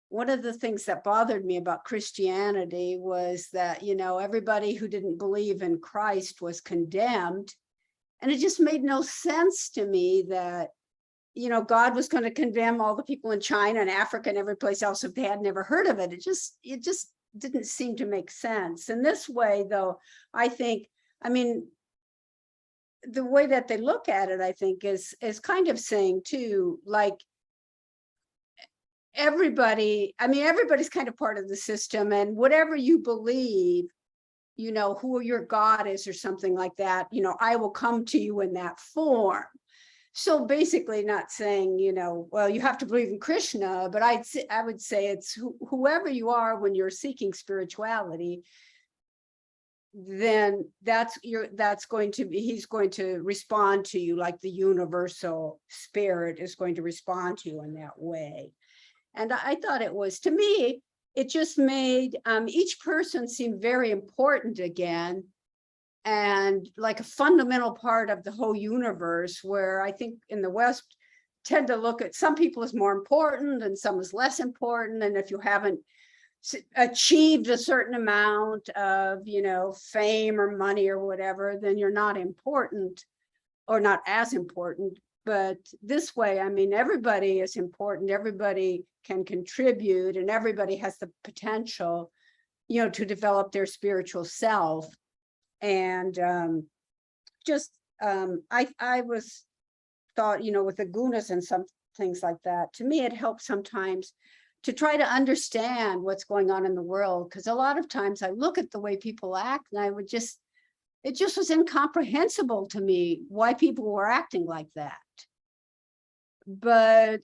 One of the things that bothered me about Christianity was that, you know, everybody who didn't believe in Christ was condemned. And it just made no sense to me that, you know, God was going to condemn all the people in China and Africa and every place else if they had never heard of it. It just didn't seem to make sense. In this way, though, I think, I mean, the way that they look at it, I think, is kind of saying too, like, everybody, I mean, everybody's kind of part of the system, and whatever you believe, you know, who your God is or something like that, you know, I will come to you in that form. So basically not saying, you know, well, you have to believe in Krishna, but I would say it's whoever you are when you're seeking spirituality, then that's going to be, he's going to respond to you like the universal spirit is going to respond to you in that way. And I thought it was, to me, it just made each person seem very important again, and like a fundamental part of the whole universe, where I think in the West tend to look at some people as more important and some as less important. And if you haven't achieved a certain amount of, you know, fame or money or whatever, then you're not important or not as important. But this way, I mean, everybody is important, everybody can contribute, and everybody has the potential, you know, to develop their spiritual self. And I was thought, you know, with the gunas and some things like that, to me, it helps sometimes to try to understand what's going on in the world. Because a lot of times I look at the way people act and I would just, it just was incomprehensible to me why people were acting like that. But,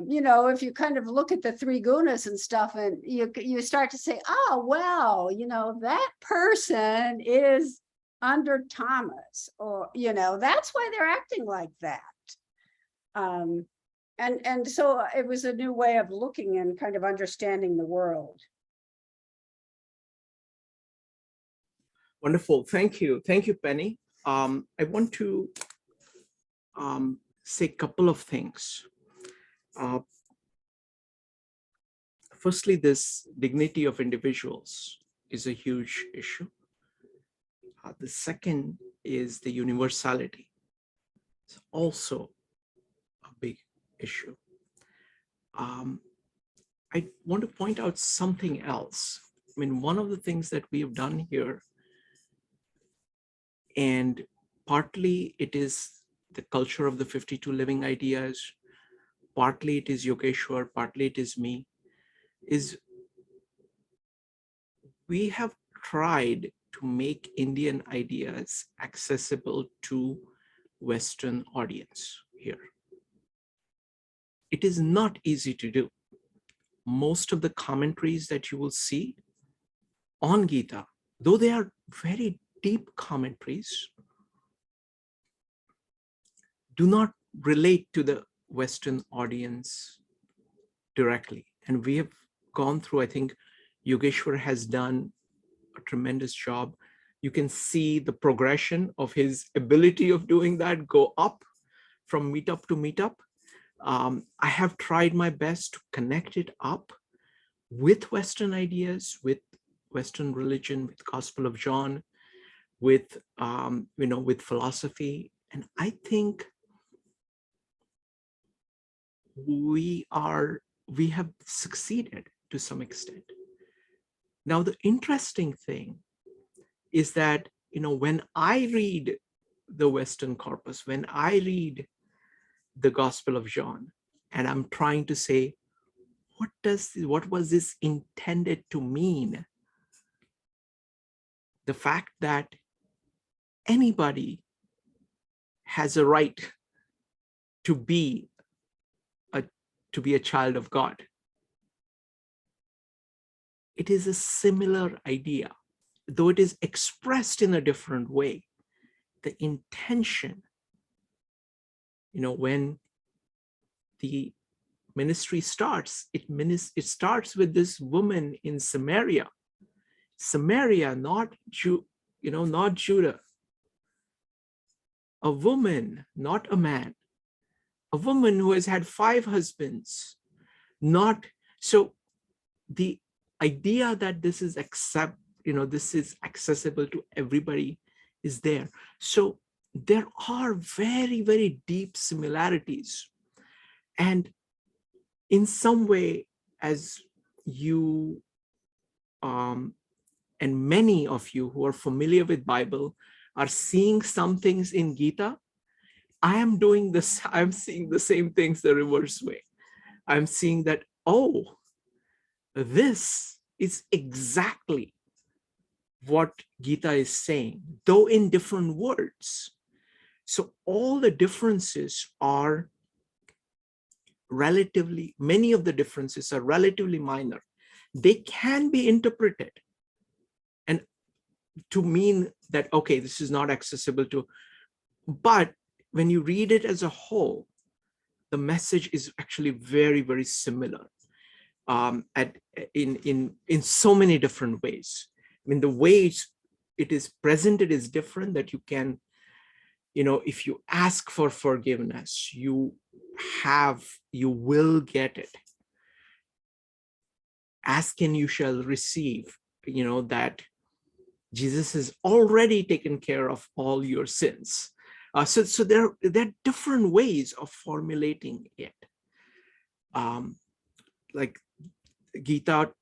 you know, if you kind of look at the three gunas and stuff, and you start to say, oh, well, you know, that person is under Thomas, or, you know, that's why they're acting like that. And so it was a new way of looking and kind of understanding the world. Wonderful. Thank you. Thank you, Penny. I want to say a couple of things. Firstly, this dignity of individuals is a huge issue. The second is the universality. It's also a big issue. I want to point out something else. I mean, one of the things that we have done here, and partly it is the culture of the 52 living ideas, partly it is Yogeshwar, partly it is me, is we have tried to make Indian ideas accessible to Western audience here. It is not easy to do. Most of the commentaries that you will see on Gita, though they are very deep commentaries, do not relate to the Western audience directly. And we have gone through, I think Yogeshwar has done a tremendous job. You can see the progression of his ability of doing that go up from meetup to meetup. I have tried my best to connect it up with Western ideas, with Western religion, with Gospel of John, with with philosophy. And I think we have succeeded to some extent. Now, the interesting thing is that, when I read the Western corpus, when I read the Gospel of John, and I'm trying to say, what was this intended to mean? The fact that anybody has a right to be a child of God. It is a similar idea, though it is expressed in a different way. The intention, when the ministry starts, it starts with this woman in Samaria. Samaria, not Judah. A woman, not a man. A woman who has had 5 husbands. So the idea that this is accessible to everybody is there. So there are very, very deep similarities. And in some way, as you and many of you who are familiar with Bible are seeing some things in Gita, I am doing this, I'm seeing the same things the reverse way. I'm seeing that, oh, this is exactly what Gita is saying, though in different words. So all the differences are many of the differences are relatively minor. They can be interpreted and to mean that, okay, this is not accessible to, but when you read it as a whole, the message is actually very, very similar in so many different ways. I mean, the way it is presented is different, that you can, if you ask for forgiveness, you will get it. Ask and you shall receive, that Jesus has already taken care of all your sins. So there are different ways of formulating it. Like Gita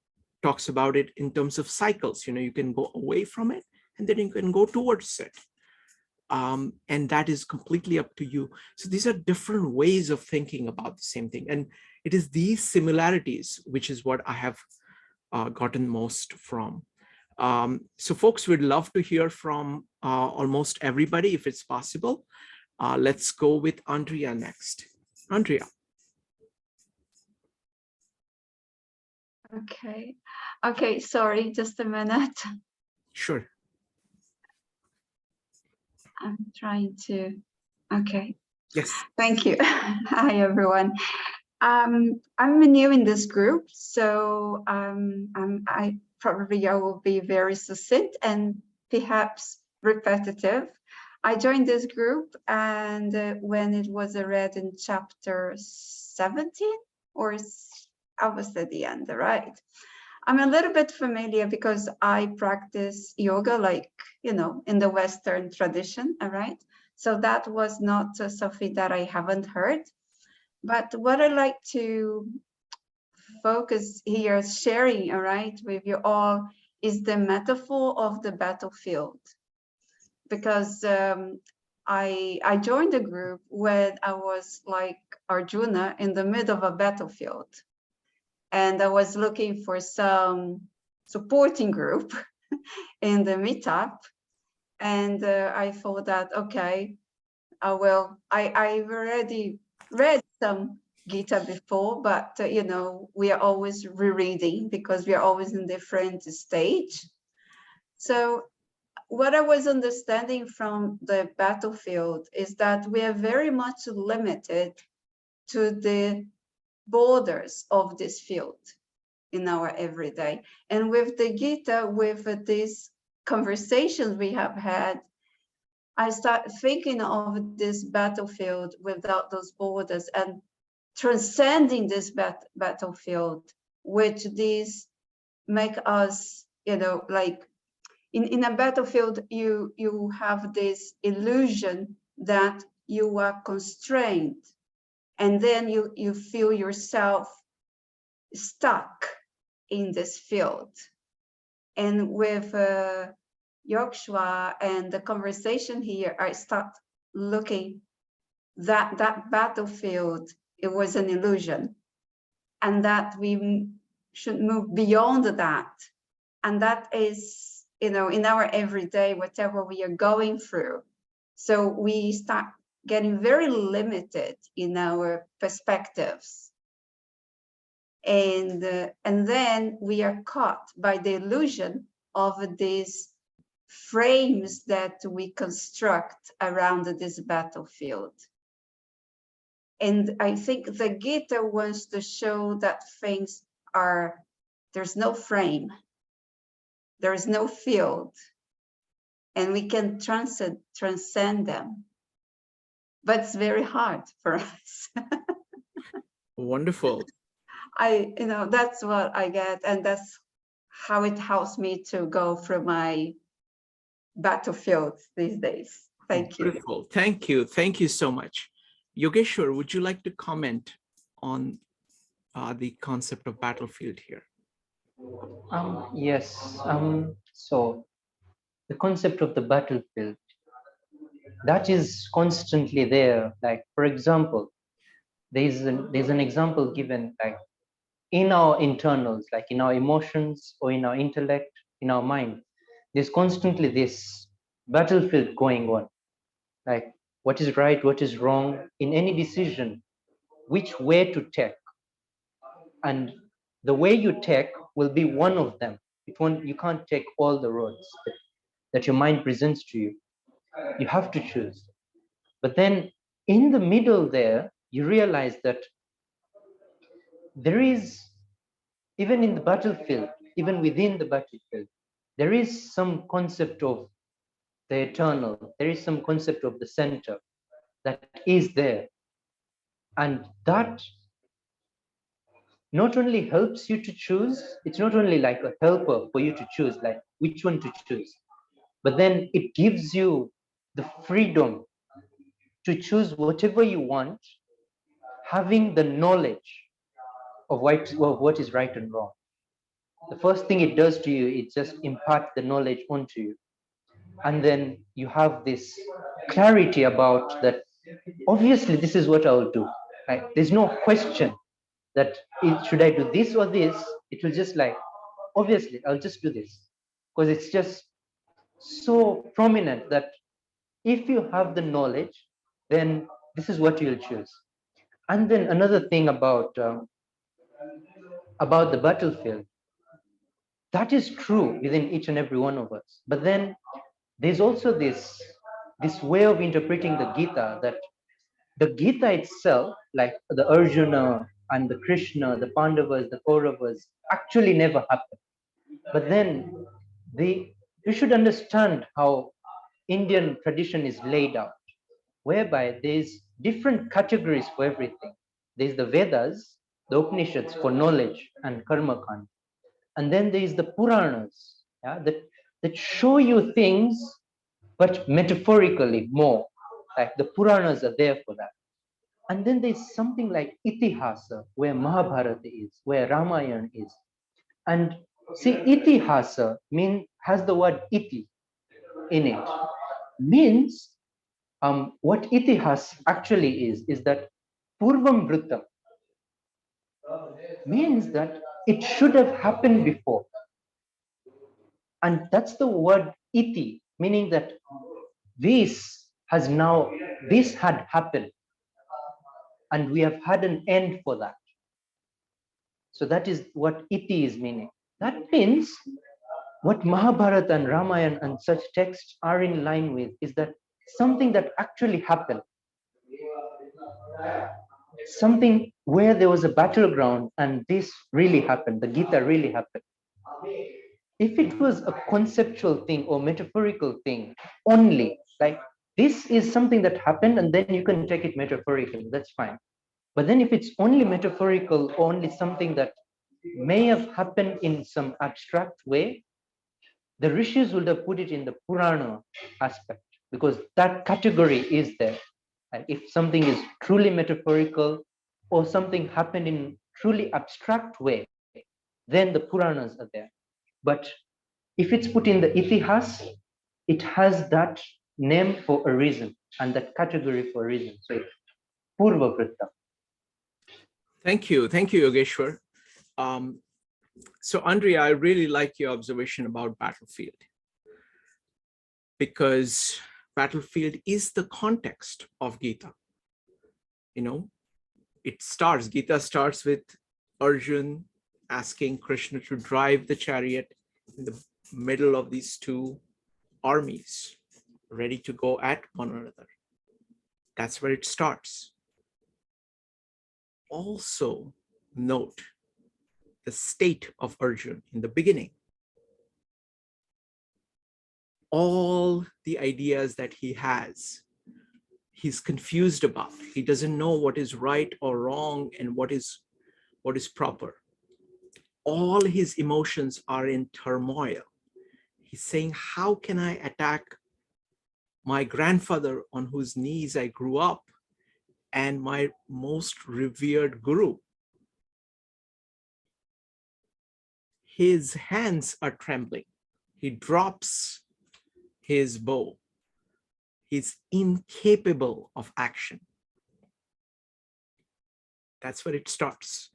talks about it in terms of cycles. You can go away from it and then you can go towards it. And that is completely up to you. So these are different ways of thinking about the same thing. And it is these similarities, which is what I have gotten most from. So folks, we'd love to hear from almost everybody if it's possible. Let's go with Andrea next. Andrea. Okay, sorry, just a minute. Sure. I'm trying to, okay. Yes. Thank you. Hi, everyone. I'm new in this group, so I will be very succinct and perhaps repetitive. I joined this group, and when it was read in chapter 17, or almost at the end, right? I'm a little bit familiar because I practice yoga, like, in the Western tradition, all right? So that was not something that I haven't heard. But what I like to focus here, sharing, all right, with you all, is the metaphor of the battlefield. Because I joined the group when I was like Arjuna in the middle of a battlefield. And I was looking for some supporting group in the meetup. And I thought that, okay, I've already read some Gita before, but we are always rereading because we are always in different stage. So what I was understanding from the battlefield is that we are very much limited to the borders of this field in our everyday. And with the Gita, with these conversations we have had, I start thinking of this battlefield without those borders and transcending this battlefield, which these make us, like in a battlefield, you have this illusion that you are constrained And then you feel yourself stuck in this field. And with Yokshua and the conversation here, I start looking that battlefield, it was an illusion, and that we should move beyond that. And that is, in our everyday, whatever we are going through. So we start getting very limited in our perspectives. And then we are caught by the illusion of these frames that we construct around this battlefield. And I think the Gita wants to show that things there's no frame, there is no field, and we can transcend them. But it's very hard for us. Wonderful. That's what I get, and that's how it helps me to go through my battlefields these days. Thank you. Beautiful. Thank you. Thank you so much. Yogeshwar, would you like to comment on the concept of battlefield here? Yes. So the concept of the battlefield, that is constantly there. Like, for example, there's an example given, like in our internals, like in our emotions or in our intellect, in our mind, there's constantly this battlefield going on. Like, what is right, what is wrong in any decision, which way to take. And the way you take will be one of them. You can't take all the roads that your mind presents to you. You have to choose. But then in the middle there, you realize that there is, even in the battlefield, even within the battlefield, there is some concept of the eternal. There is some concept of the center that is there. And that not only helps you to choose, it's not only like a helper for you to choose, like which one to choose, but then it gives you the freedom to choose whatever you want, having the knowledge of what is right and wrong. The first thing it does to you, it just imparts the knowledge onto you. And then you have this clarity about that, obviously this is what I'll do. Right? There's no question that should I do this or this. It will just like, obviously I'll just do this, because it's just so prominent that if you have the knowledge, then this is what you'll choose. And then another thing about the battlefield, that is true within each and every one of us. But then there's also this way of interpreting the Gita, that the Gita itself, like the Arjuna and the Krishna, the Pandavas, the Kauravas, actually never happened. But then you should understand how Indian tradition is laid out, whereby there's different categories for everything. There's the Vedas, the Upanishads for knowledge and karma kand. And then there's the Puranas, yeah, that show you things, but metaphorically more. Like the Puranas are there for that. And then there's something like Itihasa, where Mahabharata is, where Ramayana is. And see, Itihasa has the word iti in it. Means what Itihas actually is that Purvam Vrutam means that it should have happened before. And that's the word iti, meaning that this had happened. And we have had an end for that. So that is what iti is meaning. That means what Mahabharata and Ramayana and such texts are in line with is that something that actually happened. Something where there was a battleground and this really happened, the Gita really happened. If it was a conceptual thing or metaphorical thing only, like this is something that happened and then you can take it metaphorically, that's fine. But then if it's only metaphorical, only something that may have happened in some abstract way, the rishis would have put it in the Purana aspect, because that category is there. And if something is truly metaphorical, or something happened in truly abstract way, then the Puranas are there. But if it's put in the Itihas, it has that name for a reason and that category for a reason. So it's Purva Vritta. Thank you, Yogeshwar. So Andrea, I really like your observation about battlefield, because battlefield is the context of Gita. You know, Gita starts with Arjun asking Krishna to drive the chariot in the middle of these two armies, ready to go at one another. That's where it starts. Also note the state of Arjun in the beginning. All the ideas that he has, he's confused about. He doesn't know what is right or wrong and what is proper. All his emotions are in turmoil. He's saying, how can I attack my grandfather on whose knees I grew up and my most revered guru? His hands are trembling. He drops his bow. He's incapable of action. That's where it starts.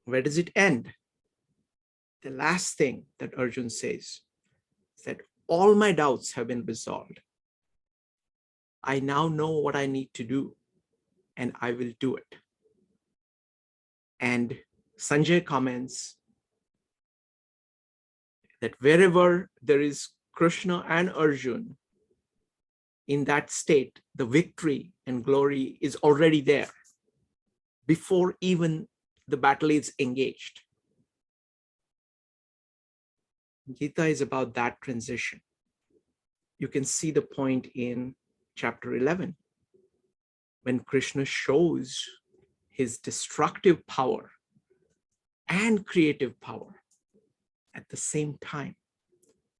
Where does it end? The last thing that Arjun says is that all my doubts have been resolved. I now know what I need to do, and I will do it. And Sanjay comments that wherever there is Krishna and Arjun, in that state, the victory and glory is already there before even the battle is engaged. Gita is about that transition. You can see the point in chapter 11, when Krishna shows his destructive power and creative power at the same time.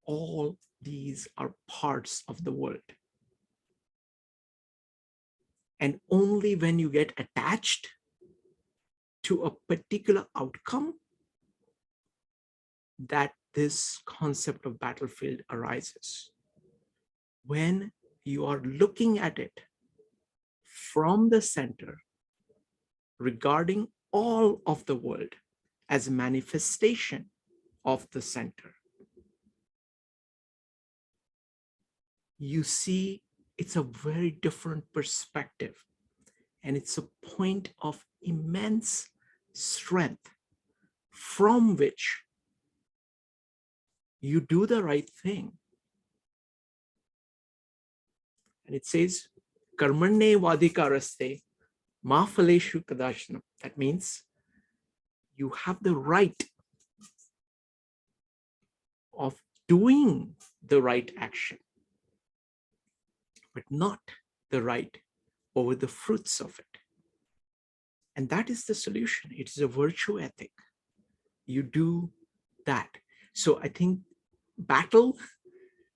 All these are parts of the world. And only when you get attached to a particular outcome that this concept of battlefield arises. When you are looking at it from the center, regarding all of the world as a manifestation of the center, you see it's a very different perspective, and it's a point of immense strength from which you do the right thing. And it says, Karmanne vadikaraste ma phaleshu kadashanam. That means you have the right of doing the right action, but not the right over the fruits of it. And that is the solution. It is a virtue ethic. You do that. So I think battle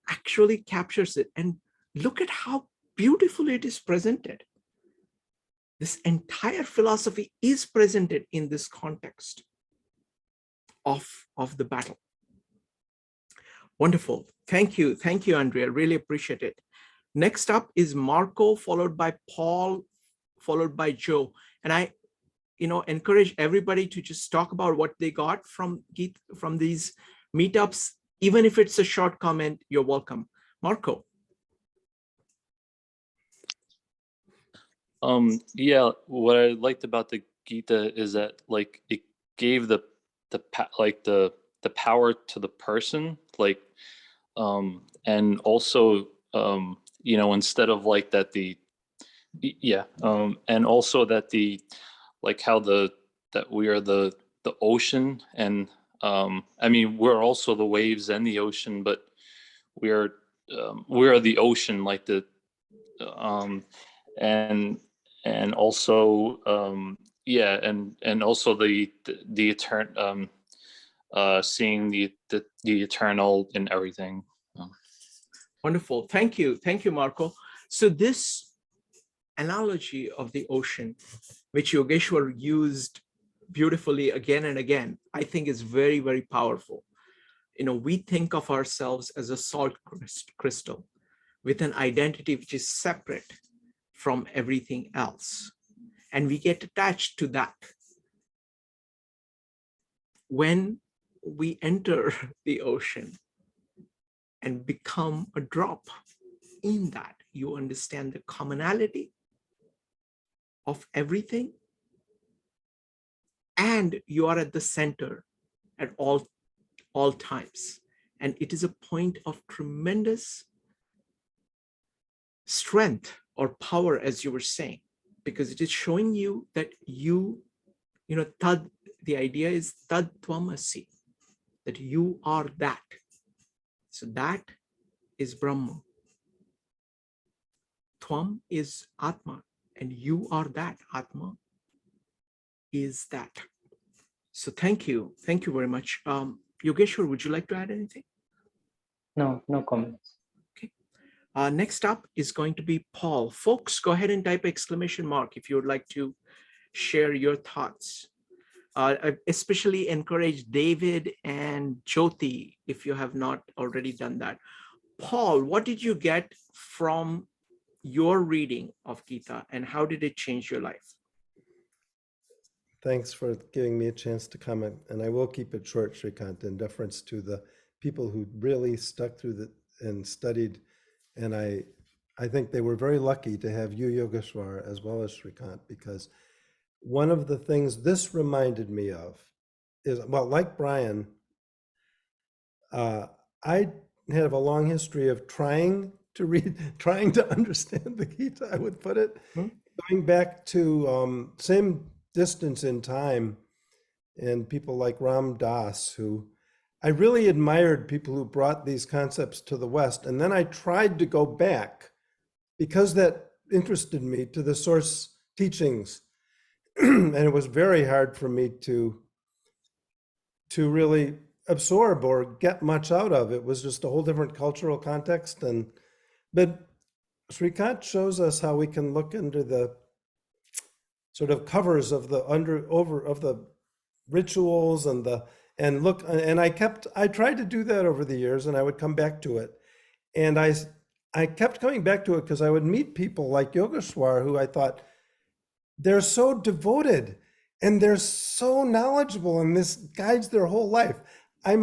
actually captures it. And look at how beautifully it is presented. This entire philosophy is presented in this context of the battle. Wonderful. Thank you. Thank you, Andrea. Really appreciate it. Next up is Marco, followed by Paul, followed by Joe. And I encourage everybody to just talk about what they got from these meetups. Even if it's a short comment, you're welcome. Marco. Yeah, what I liked about the Gita is that it gave the power to the person, and also instead of and also that that we are the ocean, and I mean we're also the waves and the ocean, but we are the ocean, and also and also the eternal, seeing the eternal in everything. Wonderful. Thank you, Marco. So this analogy of the ocean, which Yogeshwar used beautifully again and again, I think is very, very powerful. We think of ourselves as a salt crystal with an identity which is separate from everything else. And we get attached to that. When we enter the ocean and become a drop in that, you understand the commonality of everything, and you are at the center at all times. And it is a point of tremendous strength or power, as you were saying, because it is showing you that tad, the idea is tad tvamasi, that you are that. So that is Brahma. Tvam is Atma, and you are that. Atma is that. So thank you. Thank you very much. Yogeshwar, would you like to add anything? No comments. Okay. Next up is going to be Paul. Folks, go ahead and type ! if you would like to share your thoughts. I especially encourage David and Jyoti if you have not already done that. Paul, what did you get from your reading of Gita, and how did it change your life? Thanks for giving me a chance to comment, and I will keep it short, Shrikant, in deference to the people who really stuck through and studied. And I think they were very lucky to have you, Yogeshwar, as well as Shrikant, because one of the things this reminded me of is, well, like Brian, I have a long history of trying to understand the Gita, I would put it, going back to same distance in time, and people like Ram Dass, who I really admired, people who brought these concepts to the West. And then I tried to go back, because that interested me, to the source teachings. And it was very hard for me to really absorb or get much out of. It was just a whole different cultural context. But Shrikant shows us how we can look into the sort of covers of the rituals and I tried to do that over the years, and I would come back to it. And I kept coming back to it because I would meet people like Yogeshwar, who I thought, they're so devoted and they're so knowledgeable, and this guides their whole life. I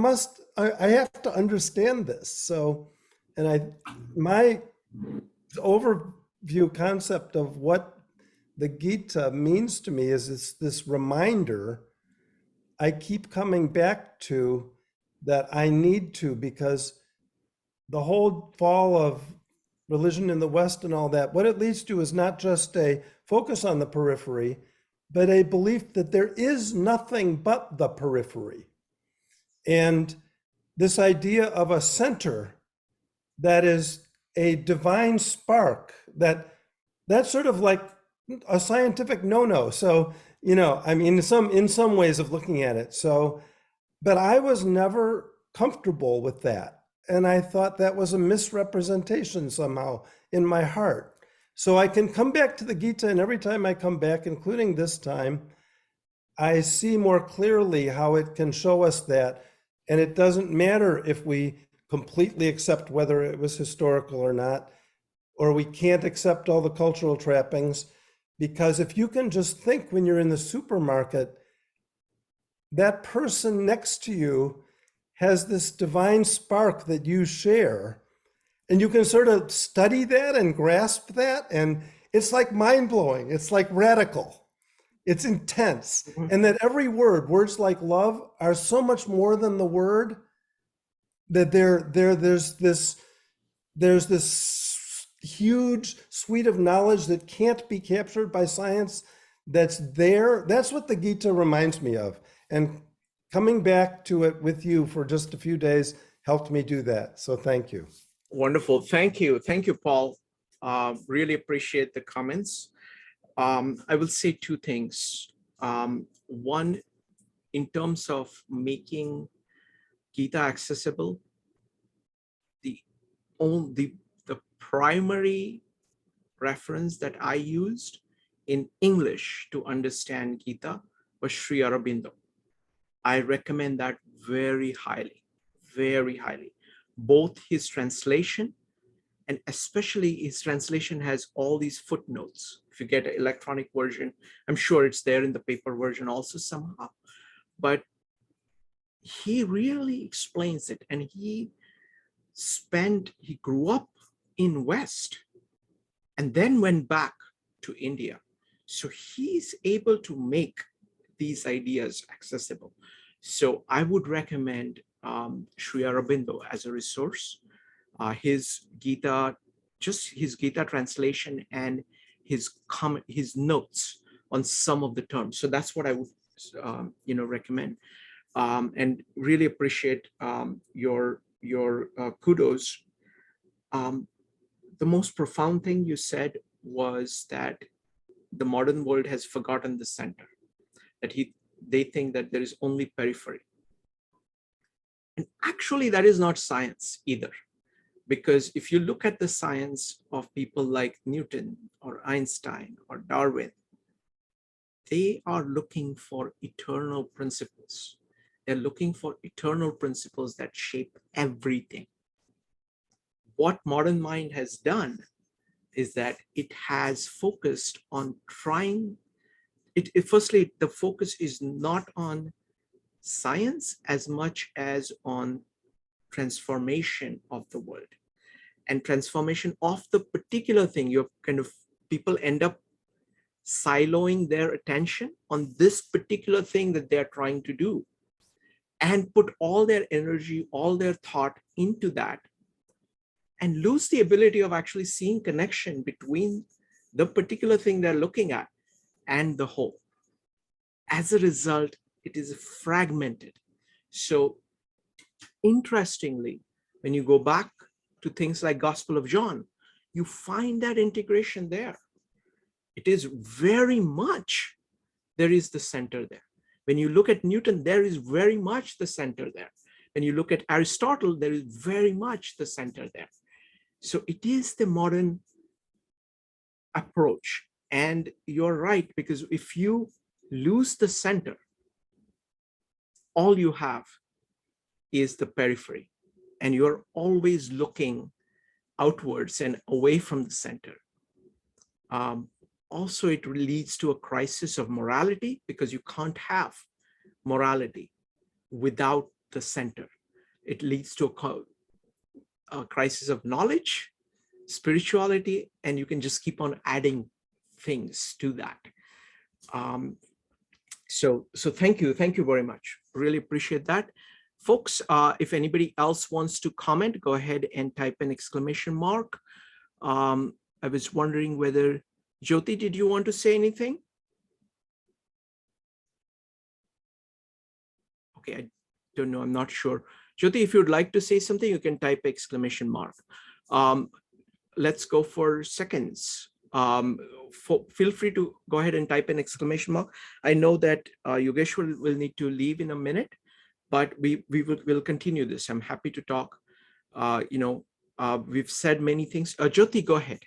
have to understand this. So, and my overview concept of what the Gita means to me is this reminder I keep coming back to, that I need to, because the whole fall of religion in the West and all that, what it leads to is not just a focus on the periphery, but a belief that there is nothing but the periphery. And this idea of a center that is a divine spark, that's sort of like a scientific no-no. So, I mean, in some ways of looking at it. So, but I was never comfortable with that. And I thought that was a misrepresentation somehow in my heart. So I can come back to the Gita, and every time I come back, including this time, I see more clearly how it can show us that. And it doesn't matter if we completely accept whether it was historical or not, or we can't accept all the cultural trappings, because if you can just think when you're in the supermarket, that person next to you has this divine spark that you share, and you can sort of study that and grasp that, and it's like mind-blowing. It's like radical. It's intense. And that every word, words like love, are so much more than the word, that there's this huge suite of knowledge that can't be captured by science that's there. That's what the Gita reminds me of. And coming back to it with you for just a few days helped me do that. So thank you. Wonderful. Thank you. Thank you, Paul. Really appreciate the comments. I will say two things. One, in terms of making Gita accessible, the primary reference that I used in English to understand Gita was Sri Aurobindo. I recommend that very highly, very highly. Both his translation, and especially his translation has all these footnotes. If you get an electronic version, I'm sure it's there in the paper version also somehow. But he really explains it, and he grew up in West and then went back to India. So he's able to make these ideas accessible. So I would recommend Sri Aurobindo as a resource. His Gita, just his Gita translation and his notes on some of the terms. So that's what I would recommend. And really appreciate your kudos. The most profound thing you said was that the modern world has forgotten the center, that they think that there is only periphery. And actually that is not science either, because if you look at the science of people like Newton or Einstein or Darwin, they are looking for eternal principles. They're looking for eternal principles that shape everything. What modern mind has done is that it has focused on trying, firstly, the focus is not on science as much as on transformation of the world and transformation of the particular thing. People end up siloing their attention on this particular thing that they're trying to do and put all their energy, all their thought into that, and lose the ability of actually seeing connection between the particular thing they're looking at and the whole. As a result, it is fragmented. So interestingly, when you go back to things like Gospel of John, you find that integration there. It is very much, there is the center there. When you look at Newton, there is very much the center there. When you look at Aristotle, there is very much the center there. So it is the modern approach. And you're right, because if you lose the center, all you have is the periphery, and you're always looking outwards and away from the center. Also, it leads to a crisis of morality, because you can't have morality without the center. It leads to a crisis of knowledge, spirituality, and you can just keep on adding things to that. So thank you very much. Really appreciate that. Folks, if anybody else wants to comment, go ahead and type an exclamation mark. I was wondering whether, Jyoti, did you want to say anything? Okay, I don't know, I'm not sure. Jyoti, if you'd like to say something, you can type exclamation mark. Let's go for seconds. Feel free to go ahead and type an exclamation mark. I know that Yogesh will need to leave in a minute, but we'll continue this. I'm happy to talk. We've said many things. Jyoti, go ahead.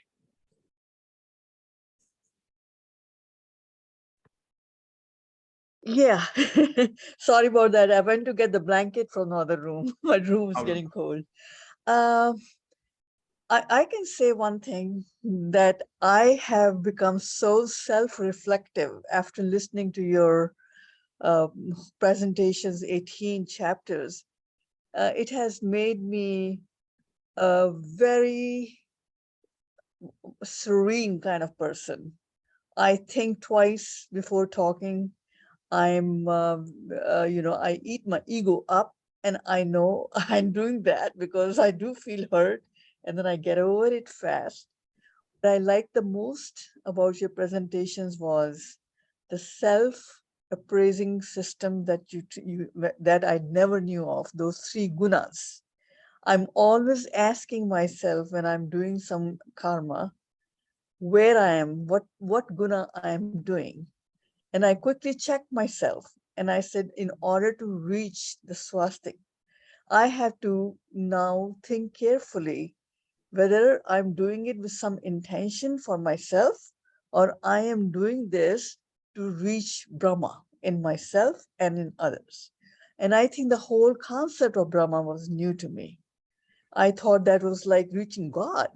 Yeah, sorry about that. I went to get the blanket from the other room. My room is getting cold. I can say one thing, that I have become so self-reflective after listening to your presentations, 18 chapters. It has made me a very serene kind of person. I think twice before talking. I eat my ego up, and I know I'm doing that because I do feel hurt, and then I get over it fast. What I liked the most about your presentations was the self-appraising system that that I never knew of, those 3 gunas. I'm always asking myself when I'm doing some karma, where I am, what guna I am doing. And I quickly checked myself, and I said, in order to reach the swastik, I have to now think carefully whether I'm doing it with some intention for myself or I am doing this to reach Brahma in myself and in others. And I think the whole concept of Brahma was new to me. I thought that was like reaching God,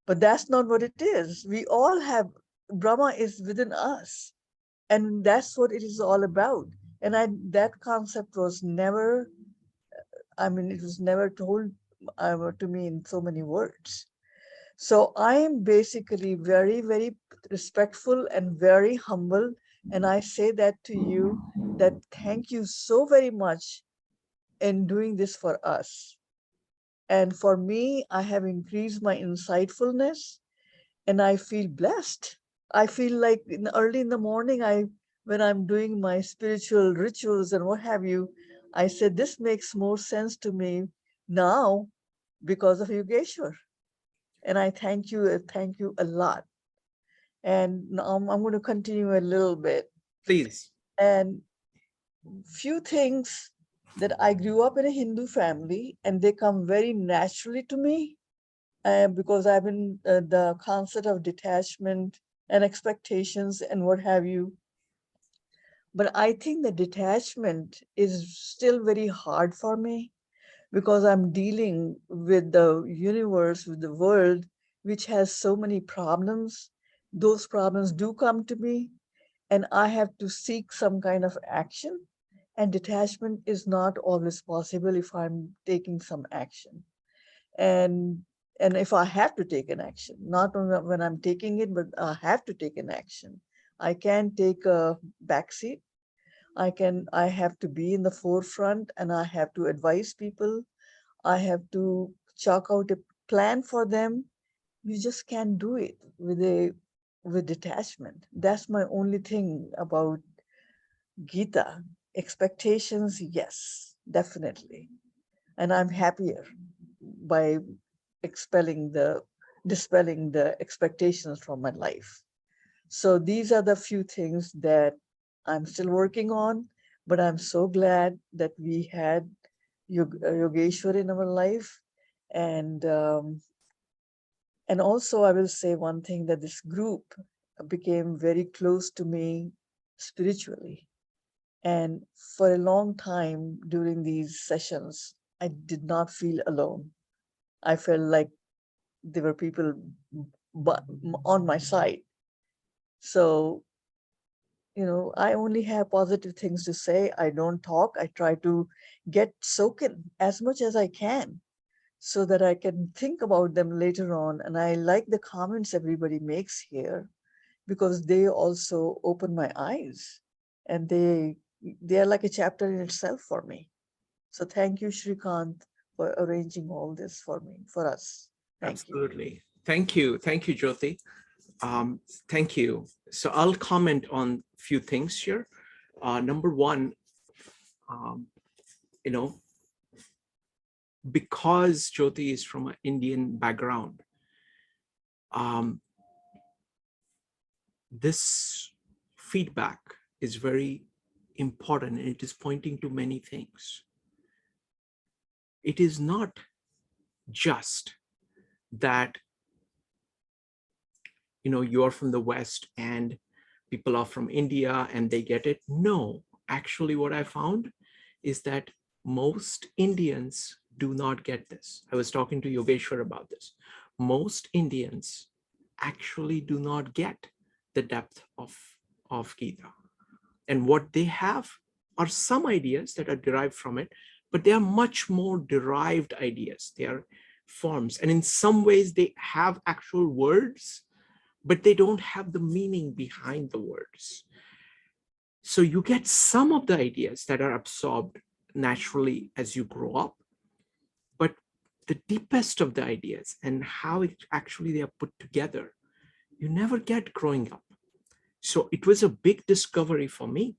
but that's not what it is. We all have, Brahma is within us, and that's what it is all about. And that concept was never, I mean, it was never told to me in so many words. So I am basically very, very respectful and very humble. And I say that to you, that thank you so very much in doing this for us. And for me, I have increased my insightfulness and I feel blessed. I feel like early in the morning, when I'm doing my spiritual rituals and what have you, I said, this makes more sense to me now because of Yogeshwar. And I thank you a lot. And now I'm going to continue a little bit. Please. And few things that I grew up in a Hindu family and they come very naturally to me because I've been the concept of detachment and expectations and what have you. But I think the detachment is still very hard for me because I'm dealing with the universe, with the world, which has so many problems. Those problems do come to me and I have to seek some kind of action. And detachment is not always possible if I'm taking some action. And if I have to take an action, not only when I'm taking it, but I have to take an action. I can't take a backseat. I have to be in the forefront and I have to advise people. I have to chalk out a plan for them. You just can't do it with detachment. That's my only thing about Gita. Expectations, yes, definitely. And I'm happier by dispelling the expectations from my life. So these are the few things that I'm still working on, but I'm so glad that we had Yogeshwar in our life. And also I will say one thing, that this group became very close to me spiritually. And for a long time during these sessions, I did not feel alone. I felt like there were people on my side. So, I only have positive things to say. I don't talk. I try to get soaked in as much as I can so that I can think about them later on. And I like the comments everybody makes here because they also open my eyes and they are like a chapter in itself for me. So thank you, Shrikant, for arranging all this for us. Thank you. Absolutely. Thank you. Thank you, Jyoti. Thank you. So I'll comment on a few things here. Number one, because Jyoti is from an Indian background, this feedback is very important and it is pointing to many things. It is not just that you are from the West and people are from India and they get it. No, actually what I found is that most Indians do not get this. I was talking to Yogeshwar about this. Most Indians actually do not get the depth of Gita. And what they have are some ideas that are derived from it, but they are much more derived ideas. They are forms. And in some ways they have actual words, but they don't have the meaning behind the words. So you get some of the ideas that are absorbed naturally as you grow up, but the deepest of the ideas and how they are put together, you never get growing up. So it was a big discovery for me.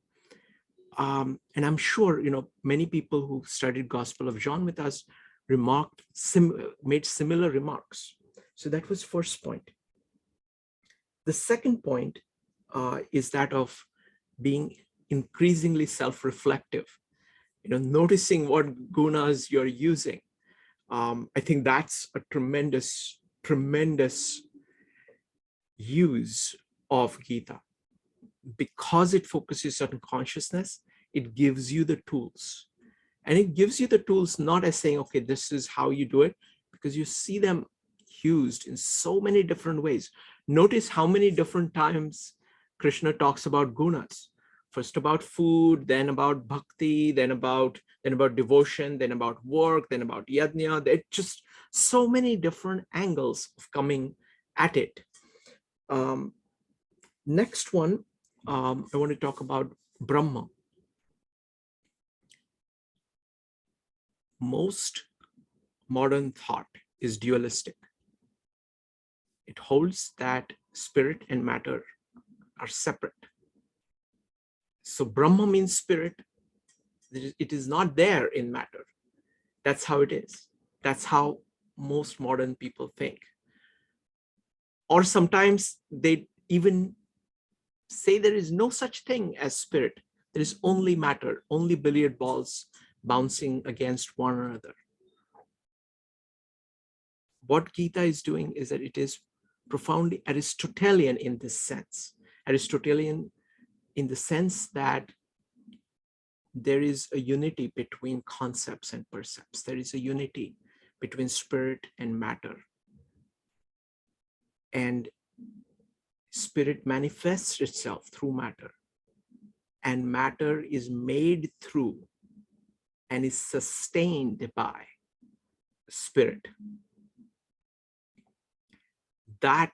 And I'm sure, many people who studied Gospel of John with us made similar remarks. So that was first point. The second point is that of being increasingly self-reflective, noticing what gunas you're using. I think that's a tremendous, tremendous use of Gita. Because it focuses on consciousness, it gives you the tools. And it gives you the tools not as saying, okay, this is how you do it, because you see them used in so many different ways. Notice how many different times Krishna talks about gunas. First about food, then about bhakti, then about devotion, then about work, then about yajna. There are just so many different angles of coming at it. Next one, I want to talk about Brahma. Most modern thought is dualistic. It holds that spirit and matter are separate. So Brahma means spirit. It is not there in matter. That's how it is. That's how most modern people think. Or sometimes they even say there is no such thing as spirit. There is only matter, only billiard balls bouncing against one another. What Gita is doing is that it is profoundly Aristotelian in this sense. Aristotelian in the sense that there is a unity between concepts and percepts. There is a unity between spirit and matter. And spirit manifests itself through matter. And matter is made through and is sustained by spirit. That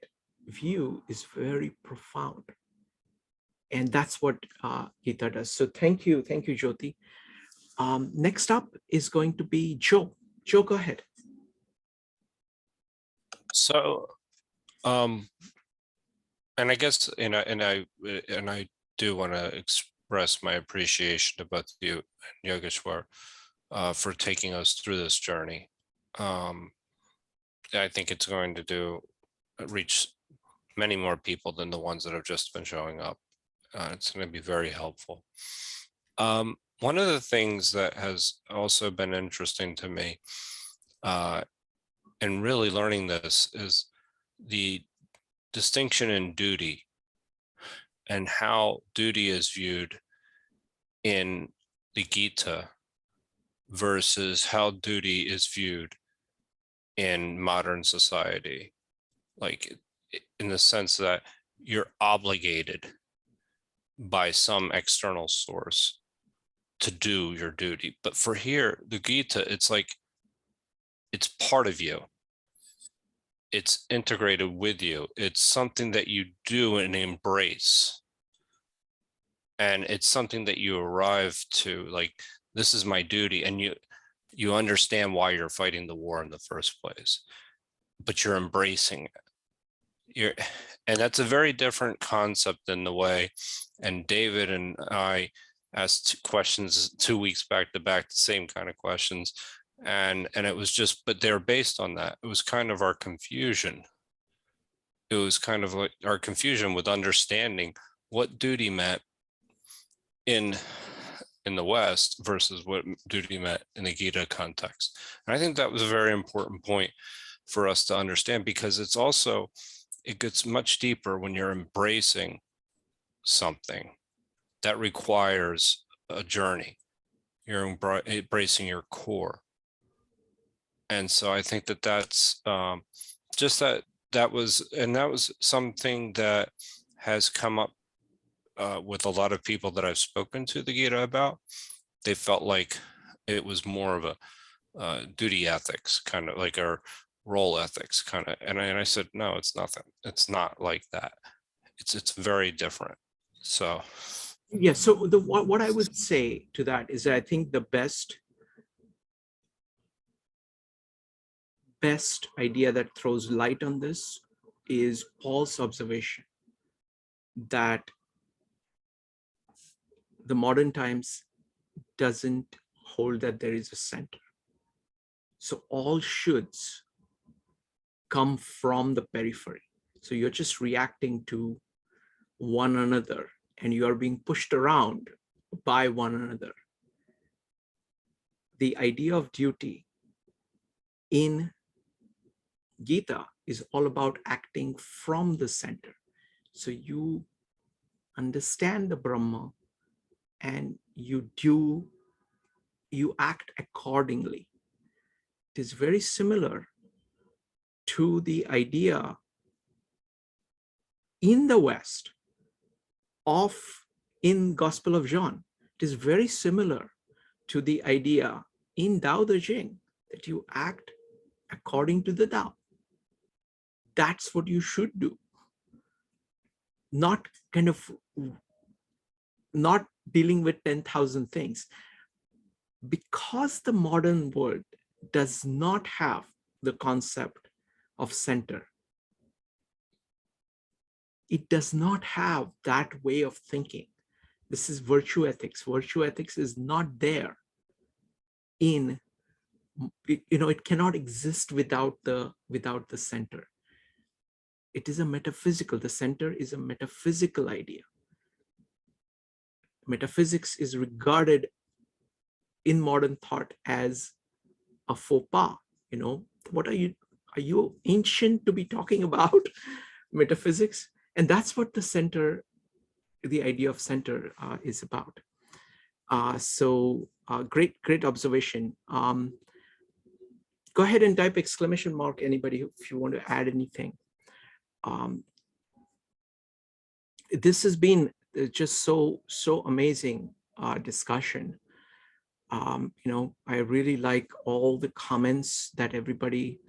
view is very profound. And that's what Gita does. So thank you, Jyoti. Next up is going to be Joe. Joe, go ahead. So, and I guess, and I do want to express my appreciation to both you and Yogeshwar for taking us through this journey. I think it's going to reach many more people than the ones that have just been showing up. It's going to be very helpful. One of the things that has also been interesting to me in really learning this is the distinction in duty and how duty is viewed in the Gita versus how duty is viewed in modern society. Like in the sense that you're obligated by some external source to do your duty. But for here, the Gita, it's like, it's part of you. It's integrated with you. It's something that you do and embrace. And it's something that you arrive to, like, this is my duty. And you understand why you're fighting the war in the first place, but you're embracing it. And that's a very different concept than the way, and David and I asked questions 2 weeks back to back, the same kind of questions. And it was just, but they're based on that. It was kind of our confusion. It was kind of like our confusion with understanding what duty meant in the West versus what duty meant in the Gita context. And I think that was a very important point for us to understand, because it's also, it gets much deeper when you're embracing something that requires a journey. You're embracing your core. And so I think that that's just that was something that has come up with a lot of people that I've spoken to the Gita about. They felt like it was more of a duty ethics, kind of like our role ethics kind of. And I said, no, it's nothing. It's not like that. It's very different. So. Yeah, so what I would say to that is that I think the best idea that throws light on this is Paul's observation that the modern times doesn't hold that there is a center. So all shoulds come from the periphery. So you're just reacting to one another and you are being pushed around by one another. The idea of duty in Gita is all about acting from the center. So you understand the Brahma and you act accordingly. It is very similar to the idea in the West in Gospel of John. It is very similar to the idea in Tao Te Ching that you act according to the Tao. That's what you should do. Not dealing with 10,000 things. Because the modern world does not have the concept of center, it does not have that way of thinking. This is virtue ethics. Virtue ethics is not there it cannot exist without the center. It is a metaphysical, the center is a metaphysical idea. Metaphysics is regarded in modern thought as a faux pas. What are you ancient to be talking about metaphysics? And that's what the idea of center is about. Great observation. Go ahead and type exclamation mark, anybody, if you want to add anything. This has been just so amazing discussion. I really like all the comments that everybody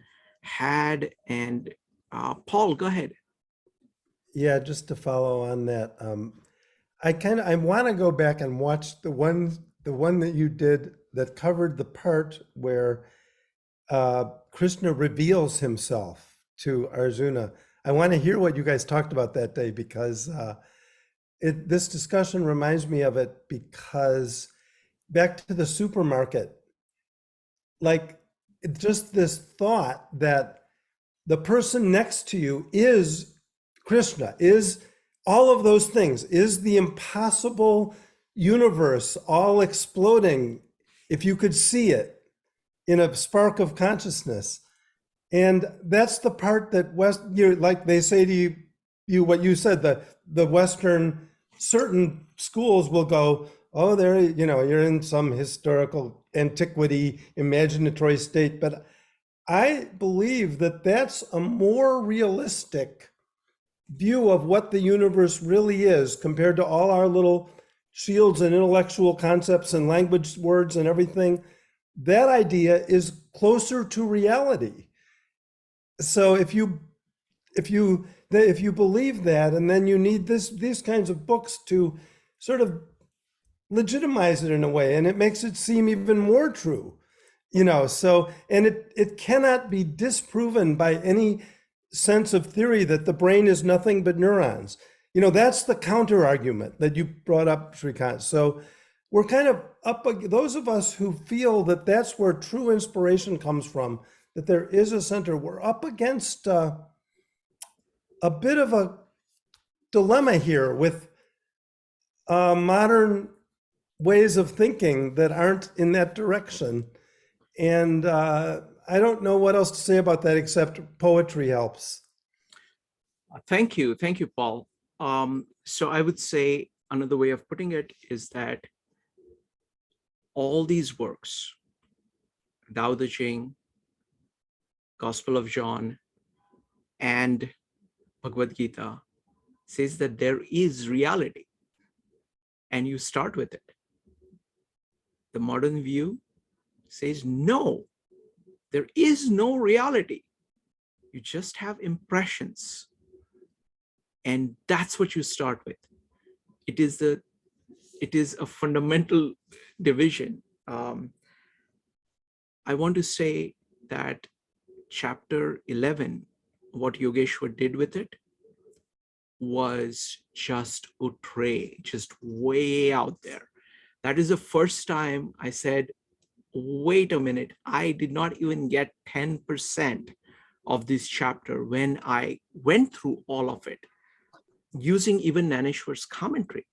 had. And Paul, go ahead. Yeah, just to follow on that, I want to go back and watch the one that you did that covered the part where Krishna reveals himself to Arjuna. I want to hear what you guys talked about that day, because this discussion reminds me of it, because back to the supermarket, like just this thought that the person next to you is Krishna, is all of those things, is the impossible universe all exploding if you could see it in a spark of consciousness. And that's the part that like they say to you what you said, the Western certain schools will go, oh, there, you're in some historical antiquity, imaginatory state. But I believe that that's a more realistic view of what the universe really is compared to all our little shields and intellectual concepts and language words and everything. That idea is closer to reality. So if you believe that, and then you need these kinds of books to sort of legitimize it in a way, and it makes it seem even more true, so, and it cannot be disproven by any sense of theory that the brain is nothing but neurons. That's the counter argument that you brought up, Shrikant. So we're kind of those of us who feel that that's where true inspiration comes from, that there is a center, we're up against a bit of a dilemma here with modern ways of thinking that aren't in that direction. And I don't know what else to say about that, except poetry helps. Thank you, Paul. So I would say another way of putting it is that all these works, Tao Te Ching, Gospel of John, and Bhagavad Gita, says that there is reality, and you start with it. The modern view says, no, there is no reality. You just have impressions. And that's what you start with. It is a fundamental division. I want to say that chapter 11, what Yogeshwar did with it was just outre, just way out there. That is the first time I said, wait a minute, I did not even get 10% of this chapter when I went through all of it, using even Naneshwar's commentary.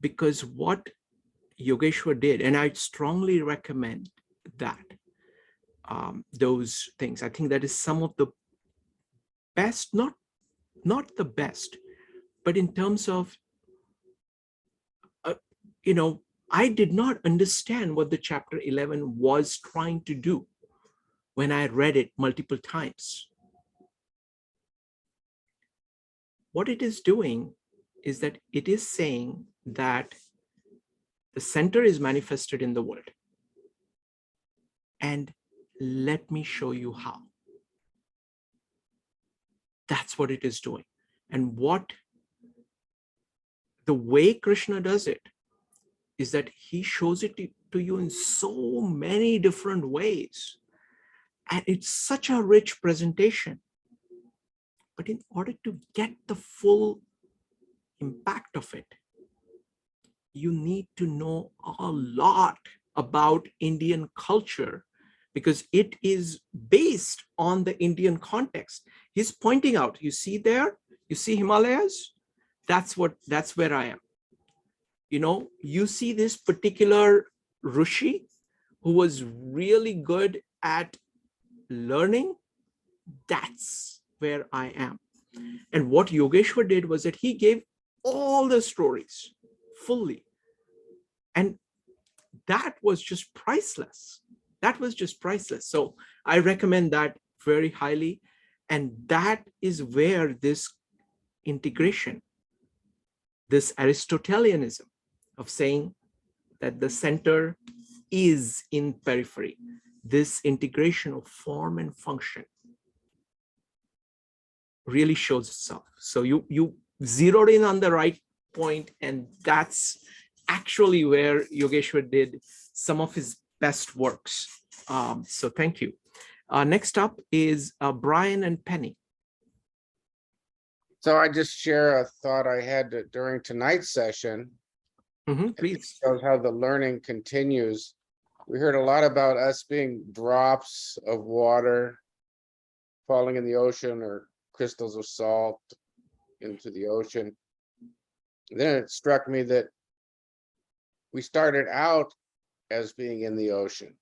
Because what Yogeshwar did, and I strongly recommend that, those things. I think that is some of the best, not the best, but in terms of, I did not understand what the chapter 11 was trying to do when I read it multiple times. What it is doing is that it is saying that the center is manifested in the world. And let me show you how. That's what it is doing. And the way Krishna does it is that he shows it to you in so many different ways. And it's such a rich presentation. But in order to get the full impact of it, you need to know a lot about Indian culture, because it is based on the Indian context. He's pointing out, you see there, you see Himalayas? That's where I am. You see this particular Rishi who was really good at learning. That's where I am. And what Yogeshwar did was that he gave all the stories fully. And that was just priceless. That was just priceless. So I recommend that very highly. And that is where this integration, this Aristotelianism of saying that the center is in periphery, this integration of form and function really shows itself. So you zeroed in on the right point, and that's actually where Yogeshwar did some of his best works. So thank you. Next up is Brian and Penny. So I just share a thought I had during tonight's session. Please. Shows how the learning continues. We heard a lot about us being drops of water falling in the ocean, or crystals of salt into the ocean. Then it struck me that we started out as being in the ocean,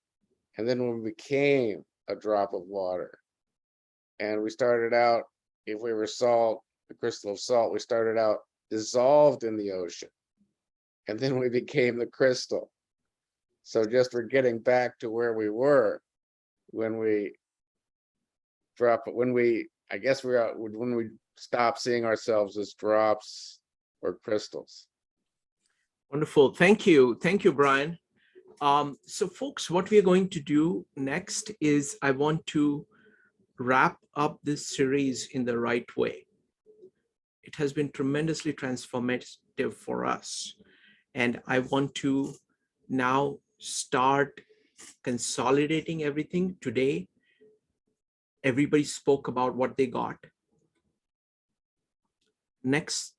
and then we became a drop of water. And we started out, if we were salt, the crystal of salt, we started out dissolved in the ocean, and then we became the crystal. So just we're getting back to where we were when we drop, when we stop seeing ourselves as drops or crystals. Wonderful. Thank you. Thank you, Brian. So folks, what we are going to do next is I want to wrap up this series in the right way. It has been tremendously transformative for us. And I want to now start consolidating everything. Today, everybody spoke about what they got. Next,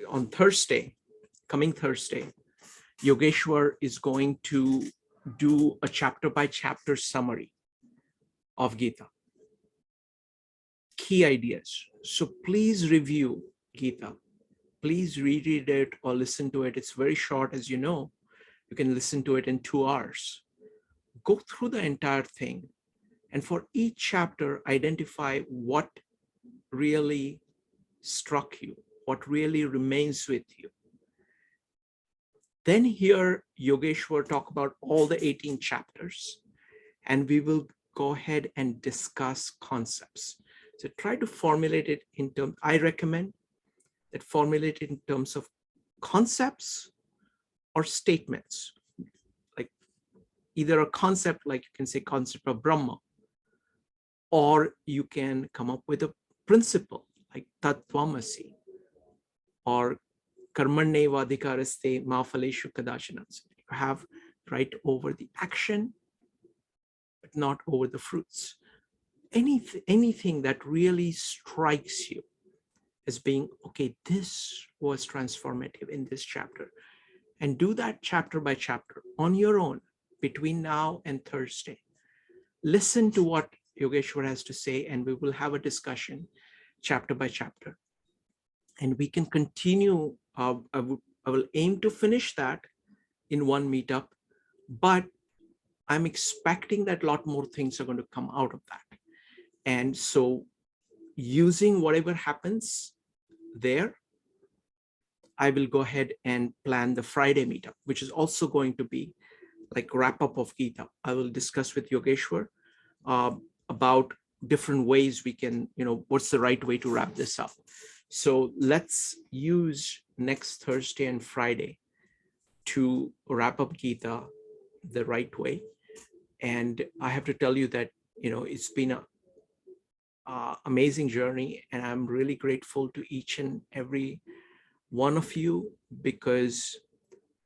on Thursday, coming Thursday, Yogeshwar is going to do a chapter by chapter summary of Gita. Key ideas. So please review Gita. Please reread it or listen to it. It's very short, as you know. You can listen to it in 2 hours. Go through the entire thing. And for each chapter, identify what really struck you, what really remains with you. Then hear Yogeshwar talk about all the 18 chapters, and we will go ahead and discuss concepts. So try to formulate it in terms, I recommend that formulate it in terms of concepts or statements, like either a concept, like you can say concept of Brahma, or you can come up with a principle like Tattvamasi or Karmaneva Adhikaraste Ma Phaleshu Kadashanam. You have right over the action, but not over the fruits. Anything that really strikes you as being, okay, this was transformative in this chapter. And do that chapter by chapter on your own between now and Thursday. Listen to what Yogeshwar has to say, and we will have a discussion chapter by chapter. And we can continue. I will aim to finish that in one meetup, but I'm expecting that a lot more things are going to come out of that. And so using whatever happens there, I will go ahead and plan the Friday meetup, which is also going to be like wrap up of Gita. I will discuss with Yogeshwar about different ways we can, what's the right way to wrap this up. So let's use next Thursday and Friday to wrap up Gita the right way. And I have to tell you that, it's been a amazing journey, and I'm really grateful to each and every one of you, because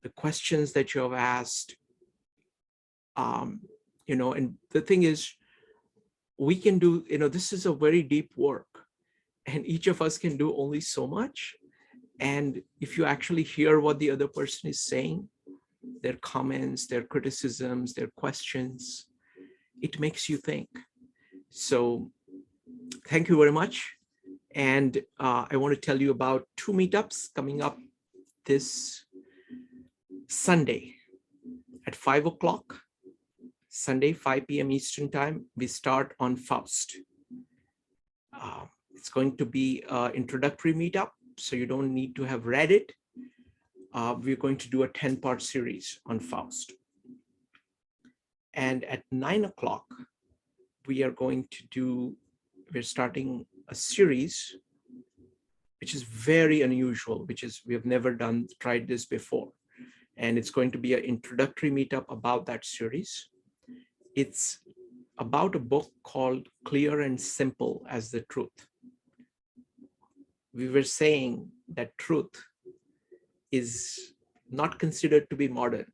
the questions that you have asked, and the thing is, we can do, this is a very deep work, and each of us can do only so much. And if you actually hear what the other person is saying, their comments, their criticisms, their questions, it makes you think. So thank you very much. And I want to tell you about 2 meetups coming up this Sunday at 5 o'clock. Sunday, 5 p.m. Eastern time, we start on Faust. It's going to be an introductory meetup, so you don't need to have read it. We're going to do a 10-part series on Faust. And at 9 o'clock, we're starting a series which is very unusual, we have never tried this before. And it's going to be an introductory meetup about that series. It's about a book called Clear and Simple as the Truth. We were saying that truth is not considered to be modern.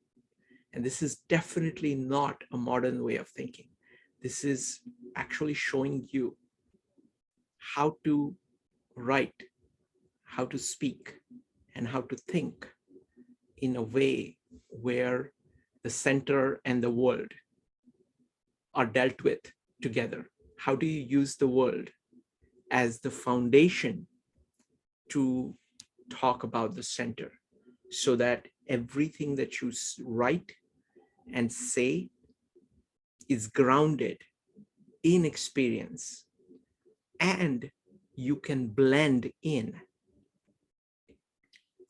And this is definitely not a modern way of thinking. This is actually showing you how to write, how to speak, and how to think in a way where the center and the world are dealt with together. How do you use the world as the foundation to talk about the center, so that everything that you write and say is grounded in experience, and you can blend in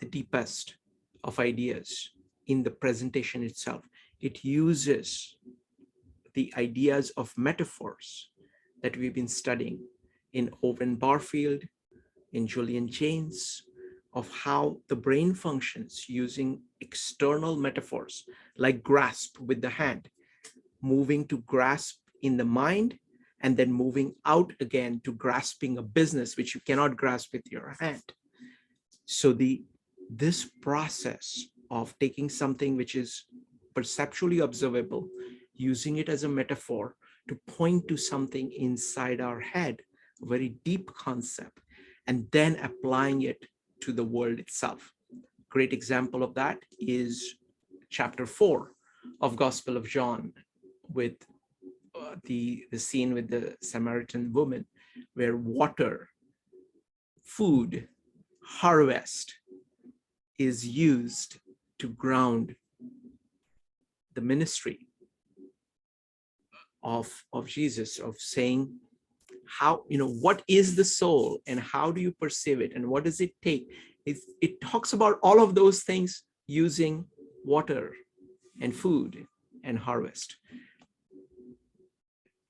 the deepest of ideas in the presentation itself. It uses the ideas of metaphors that we've been studying in Owen Barfield, in Julian Jaynes, of how the brain functions using external metaphors, like grasp with the hand, moving to grasp in the mind, and then moving out again to grasping a business, which you cannot grasp with your hand. So this process of taking something which is perceptually observable, using it as a metaphor to point to something inside our head, a very deep concept, and then applying it to the world itself. Great example of that is chapter 4 of Gospel of John, with the scene with the Samaritan woman, where water, food, harvest is used to ground the ministry of Jesus, of saying how, what is the soul and how do you perceive it and what does it take? It talks about all of those things using water and food and harvest.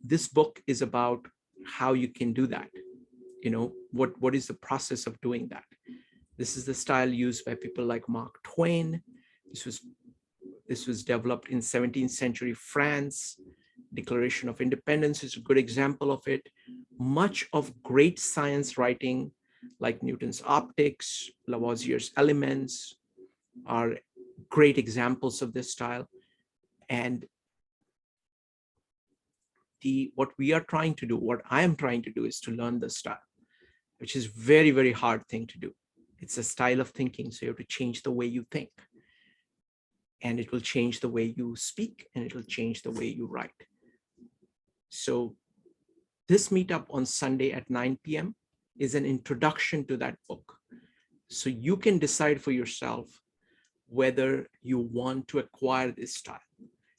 This book is about how you can do that. What is the process of doing that? This is the style used by people like Mark Twain. This was developed in 17th century France. Declaration of Independence is a good example of it. Much of great science writing, like Newton's optics, Lavoisier's elements, are great examples of this style. And what we are trying to do, what I am trying to do, is to learn the style, which is very, very hard thing to do. It's a style of thinking, so you have to change the way you think. And it will change the way you speak, and it will change the way you write. So this meetup on Sunday at 9 p.m. is an introduction to that book. So you can decide for yourself whether you want to acquire this style.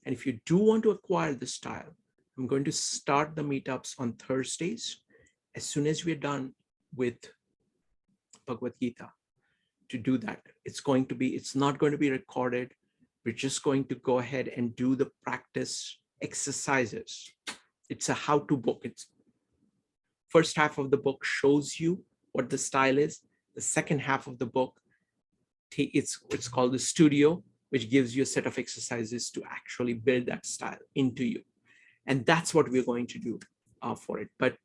And if you do want to acquire the style, I'm going to start the meetups on Thursdays as soon as we're done with Bhagavad Gita. To do that, it's not going to be recorded. We're just going to go ahead and do the practice exercises. It's a how-to book. It's first half of the book shows you what the style is. The second half of the book, it's called the studio, which gives you a set of exercises to actually build that style into you. And that's what we're going to do for it. But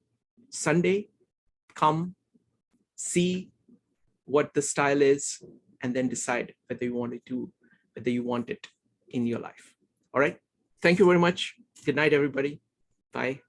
Sunday, come, see what the style is, and then decide whether you want it in your life. All right. Thank you very much. Good night, everybody. Bye.